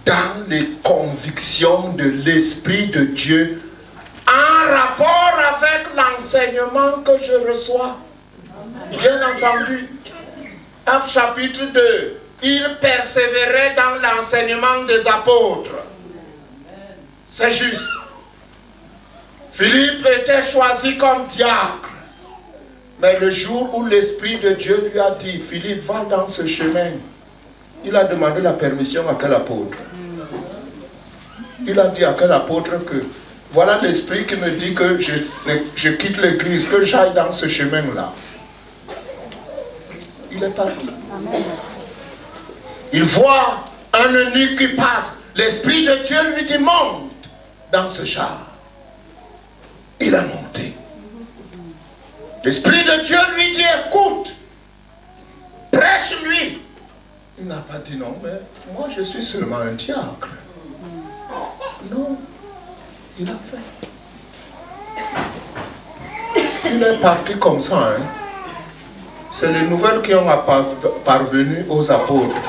dans les convictions de l'Esprit de Dieu en rapport avec l'enseignement que je reçois. Bien entendu, Actes chapitre 2, il persévérait dans l'enseignement des apôtres. C'est juste. Philippe était choisi comme diacre. Mais le jour où l'Esprit de Dieu lui a dit, Philippe, va dans ce chemin, il a demandé la permission à quel apôtre? Il a dit à quel apôtre que, voilà l'Esprit qui me dit que je quitte l'église, que j'aille dans ce chemin-là. Il est parti. Il voit un eunuque qui passe. L'Esprit de Dieu lui dit, monte dans ce char. Il a monté. L'Esprit de Dieu lui dit, écoute, prêche-lui. Il n'a pas dit non, mais moi je suis seulement un diacre. Non, il a fait. Il est parti comme ça. Hein. C'est les nouvelles qui ont parvenu aux apôtres.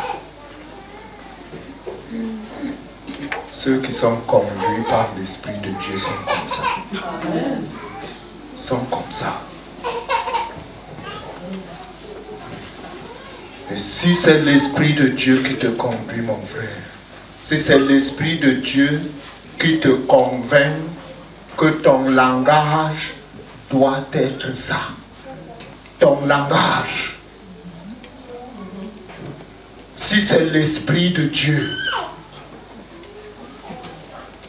Ceux qui sont conduits par l'Esprit de Dieu sont comme ça. Sont comme ça. Et si c'est l'Esprit de Dieu qui te conduit, mon frère, si c'est l'Esprit de Dieu qui te convainc que ton langage doit être ça, ton langage, si c'est l'Esprit de Dieu,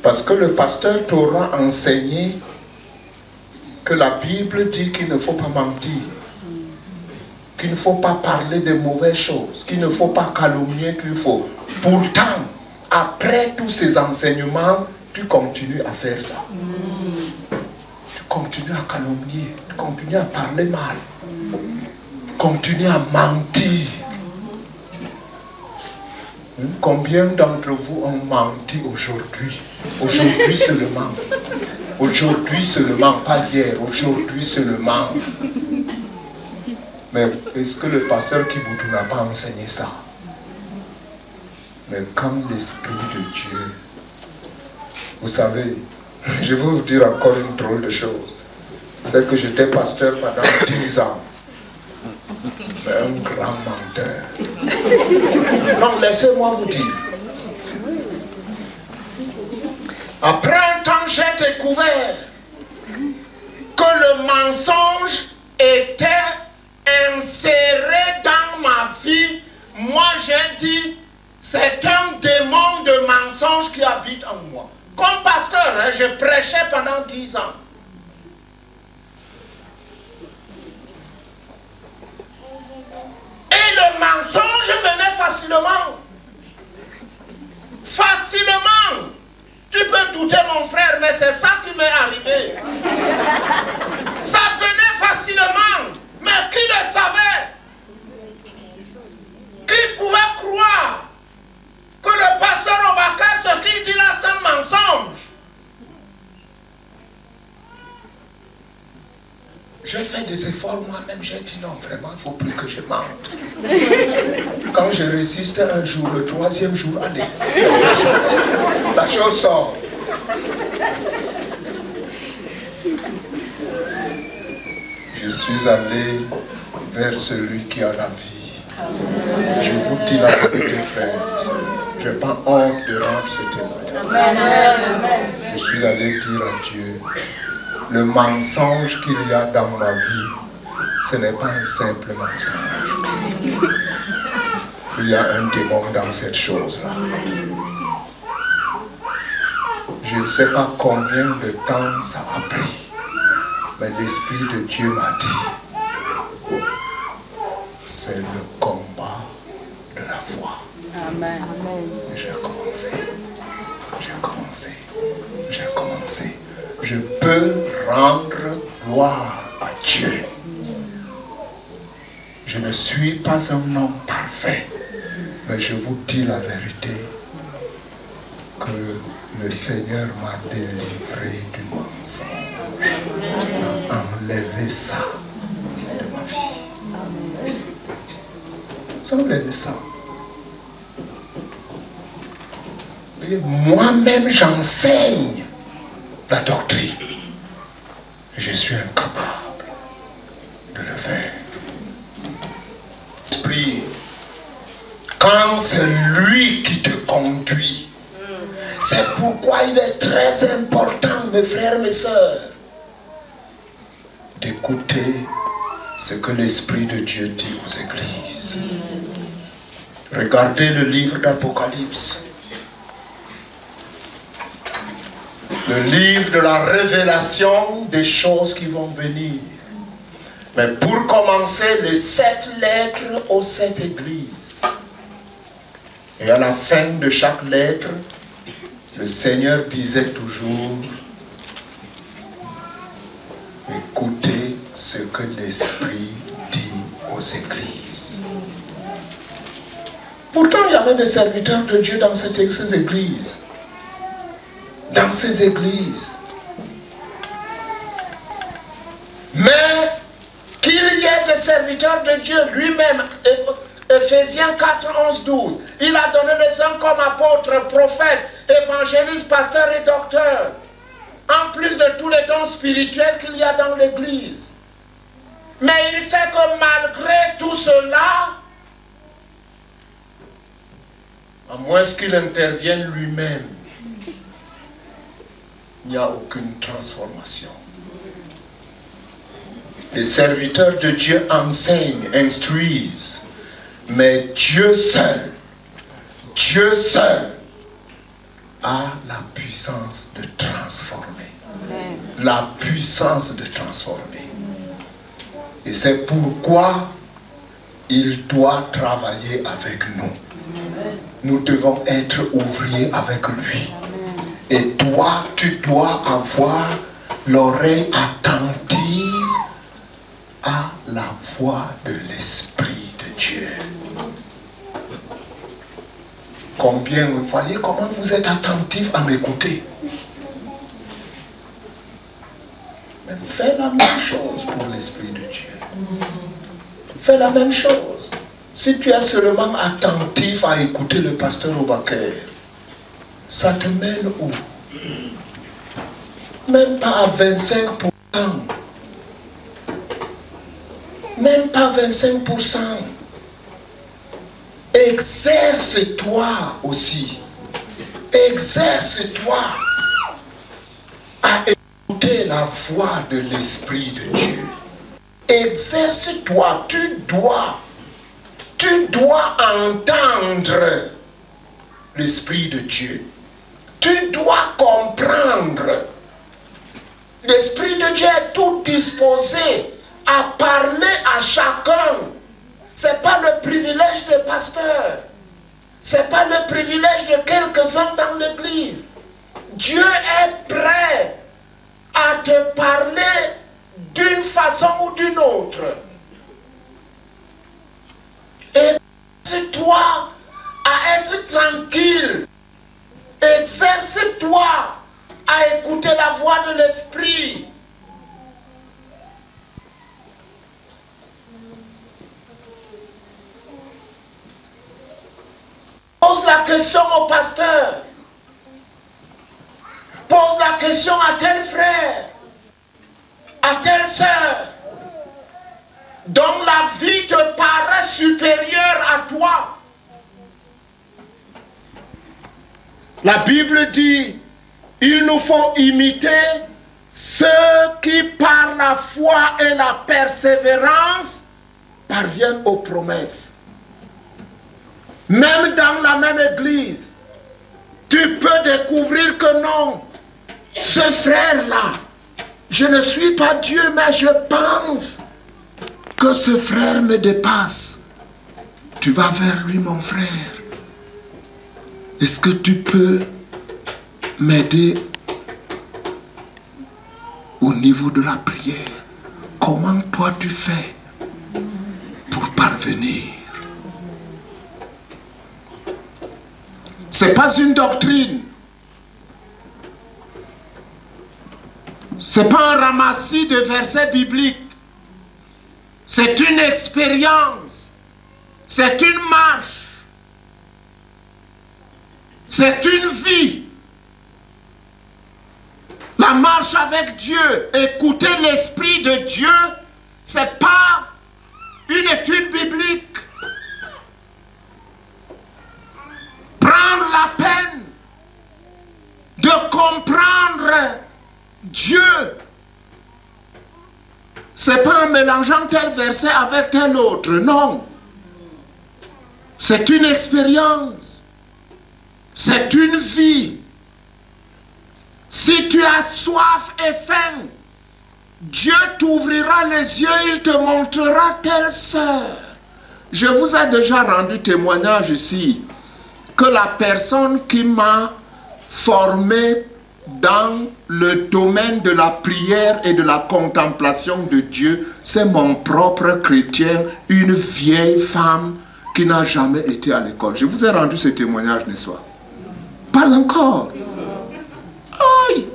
parce que le pasteur t'aura enseigné que la Bible dit qu'il ne faut pas mentir, qu'il ne faut pas parler de mauvaises choses, qu'il ne faut pas calomnier, qu'il faut. Pourtant, après tous ces enseignements, tu continues à faire ça. Tu continues à calomnier, tu continues à parler mal, tu continues à mentir. Combien d'entre vous ont menti aujourd'hui? Aujourd'hui seulement. Aujourd'hui seulement, pas hier, aujourd'hui seulement. Mais est-ce que le pasteur Kibutu n'a pas enseigné ça? Mais comme l'Esprit de Dieu, vous savez, je vais vous dire encore une drôle de chose. C'est que j'étais pasteur pendant 10 ans. Mais un grand menteur. Non, laissez-moi vous dire. Après un temps, j'ai découvert que le mensonge était inséré dans ma vie. Moi, j'ai dit, c'est un démon de mensonge qui habite en moi. Comme pasteur, hein, je prêchais pendant 10 ans. Et le mensonge venait facilement. Facilement. Tu peux douter, mon frère, mais c'est ça qui m'est arrivé. Ça venait facilement. Mais qui le savait? J'ai fait des efforts moi-même, j'ai dit non, vraiment, il ne faut plus que je mente. Quand je résiste un jour, le troisième jour, allez, la chose sort. Je suis allé vers celui qui a la vie. Je vous dis la vérité, frère. Je n'ai pas honte de rendre ce témoignage. Je suis allé dire à Dieu, le mensonge qu'il y a dans ma vie, ce n'est pas un simple mensonge. Il y a un démon dans cette chose-là. Je ne sais pas combien de temps ça a pris, mais l'Esprit de Dieu m'a dit, c'est le combat de la foi. Amen. Et j'ai commencé. Je peux rendre gloire à Dieu. Je ne suis pas un homme parfait, mais je vous dis la vérité, que le Seigneur m'a délivré du mensonge, a enlevé ça de ma vie. Ça enlève ça. Moi-même, j'enseigne la doctrine. Je suis incapable de le faire. Esprit, quand c'est lui qui te conduit, c'est pourquoi il est très important, mes frères, mes sœurs, d'écouter ce que l'Esprit de Dieu dit aux églises. Regardez le livre d'Apocalypse. Le livre de la révélation des choses qui vont venir. Mais pour commencer, les 7 lettres aux 7 églises. Et à la fin de chaque lettre, le Seigneur disait toujours, écoutez ce que l'Esprit dit aux églises. Pourtant, il y avait des serviteurs de Dieu dans ces églises. Dans ces églises. Mais qu'il y ait des serviteurs de Dieu lui-même, Ephésiens 4, 11, 12, il a donné les uns comme apôtres, prophètes, évangélistes, pasteurs et docteurs, en plus de tous les dons spirituels qu'il y a dans l'église. Mais il sait que malgré tout cela, à moins qu'il intervienne lui-même, il n'y a aucune transformation. Les serviteurs de Dieu enseignent, instruisent, mais Dieu seul a la puissance de transformer. Amen. La puissance de transformer. Et c'est pourquoi il doit travailler avec nous. Amen. Nous devons être ouvriers avec lui. Et toi, tu dois avoir l'oreille attentive à la voix de l'Esprit de Dieu. Combien, vous voyez comment vous êtes attentif à m'écouter. Mais fais la même chose pour l'Esprit de Dieu. Fais la même chose. Si tu es seulement attentif à écouter le pasteur Obakar, ça te mène où? Même pas à 25%. Même pas 25%. Exerce-toi aussi. Exerce-toi à écouter la voix de l'Esprit de Dieu. Exerce-toi. Tu dois entendre l'Esprit de Dieu. Tu dois comprendre. L'Esprit de Dieu est tout disposé à parler à chacun. Ce n'est pas le privilège des pasteurs. Ce n'est pas le privilège de quelques-uns dans l'église. Dieu est prêt à te parler d'une façon ou d'une autre. Exerce-toi à être tranquille. Exerce-toi à écouter la voix de l'Esprit. question au pasteur. Pose la question à tel frère, à telle sœur, dont la vie te paraît supérieure à toi. La Bible dit, il nous faut imiter ceux qui par la foi et la persévérance parviennent aux promesses. Même dans la même église, tu peux découvrir que non, ce frère-là, je ne suis pas Dieu, mais je pense que ce frère me dépasse. Tu vas vers lui, mon frère. Est-ce que tu peux m'aider au niveau de la prière? Comment toi tu fais pour parvenir? Ce n'est pas une doctrine. Ce n'est pas un ramassis de versets bibliques. C'est une expérience. C'est une marche. C'est une vie. La marche avec Dieu, écouter l'Esprit de Dieu, ce n'est pas une étude biblique. Prendre la peine de comprendre Dieu. Ce n'est pas en mélangeant tel verset avec tel autre, non. C'est une expérience. C'est une vie. Si tu as soif et faim, Dieu t'ouvrira les yeux, il te montrera telle sœur. Je vous ai déjà rendu témoignage ici que la personne qui m'a formé dans le domaine de la prière et de la contemplation de Dieu, c'est mon propre chrétien, une vieille femme qui n'a jamais été à l'école. Je vous ai rendu ce témoignage, n'est-ce pas? Pas encore. Aïe!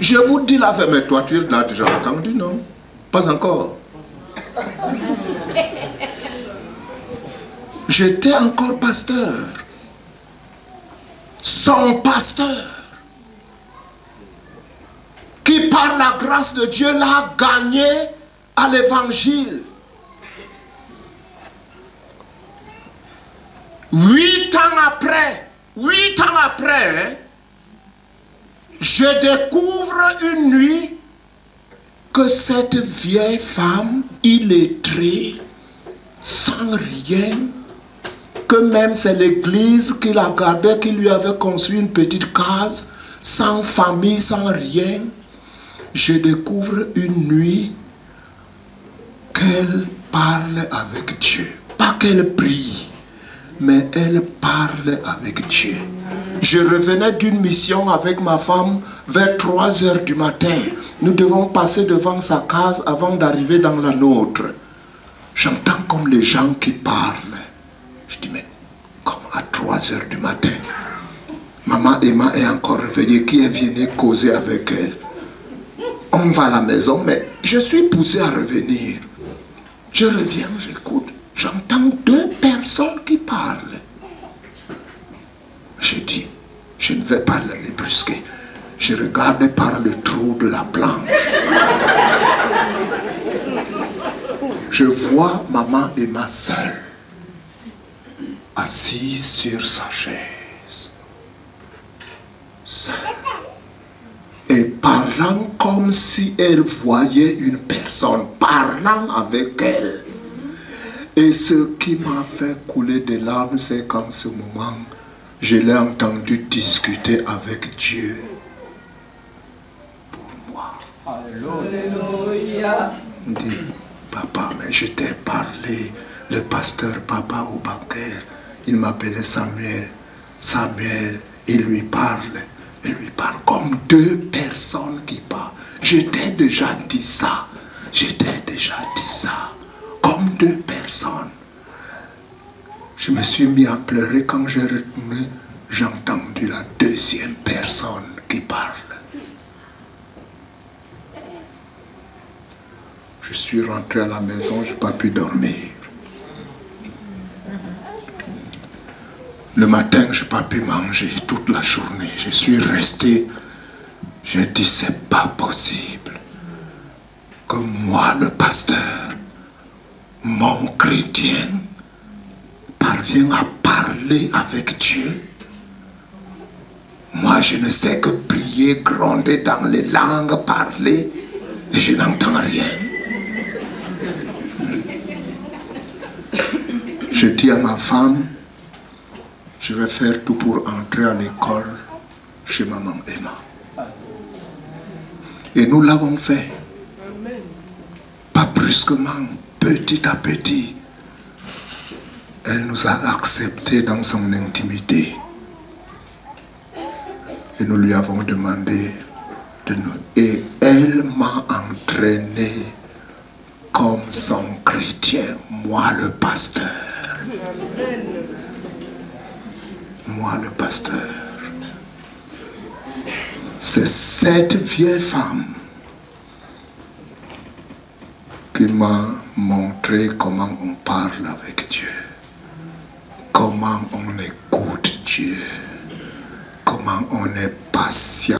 Je vous dis la vérité, mais toi tu l'as déjà entendu, non? Pas encore. J'étais encore pasteur. Son pasteur, qui par la grâce de Dieu l'a gagné à l'évangile. 8 ans après, je découvre une nuit que cette vieille femme illettrée, sans rien, que même c'est l'église qui la gardait, qui lui avait construit une petite case, sans famille, sans rien. Je découvre une nuit qu'elle parle avec Dieu. Pas qu'elle prie, mais elle parle avec Dieu. Je revenais d'une mission avec ma femme vers 3 h du matin. Nous devons passer devant sa case avant d'arriver dans la nôtre. J'entends comme les gens qui parlent. Je dis, mais comme à 3 h du matin, maman Emma est encore réveillée, qui est venue causer avec elle. On va à la maison, mais je suis poussé à revenir. Je reviens, j'écoute, j'entends 2 personnes qui parlent. Je dis, je ne vais pas les brusquer. Je regarde par le trou de la planche. Je vois maman Emma seule, assise sur sa chaise, seule, et parlant comme si elle voyait une personne, parlant avec elle. Et ce qui m'a fait couler des larmes, c'est qu'en ce moment, je l'ai entendu discuter avec Dieu pour moi. Alléluia. Il dit, papa, mais je t'ai parlé, le pasteur papa au bancaire, il m'appelait Samuel. Samuel, il lui parle comme 2 personnes qui parlent. Je t'ai déjà dit ça, comme 2 personnes. Je me suis mis à pleurer quand j'ai retourné, j'ai entendu la 2e personne qui parle. Je suis rentré à la maison, je n'ai pas pu dormir. Le matin, je n'ai pas pu manger toute la journée. Je suis resté. J'ai dit, c'est pas possible que moi, le pasteur, mon chrétien, parvient à parler avec Dieu. Moi, je ne sais que prier, gronder dans les langues, parler, et je n'entends rien. Je dis à ma femme, je vais faire tout pour entrer à l'école chez maman Emma. Et nous l'avons fait. Pas brusquement, petit à petit. Elle nous a acceptés dans son intimité. Et nous lui avons demandé de nous... Et elle m'a entraîné comme son chrétien, moi le pasteur. Moi le pasteur. C'est cette vieille femme qui m'a montré comment on parle avec Dieu, comment on écoute Dieu, comment on est patient.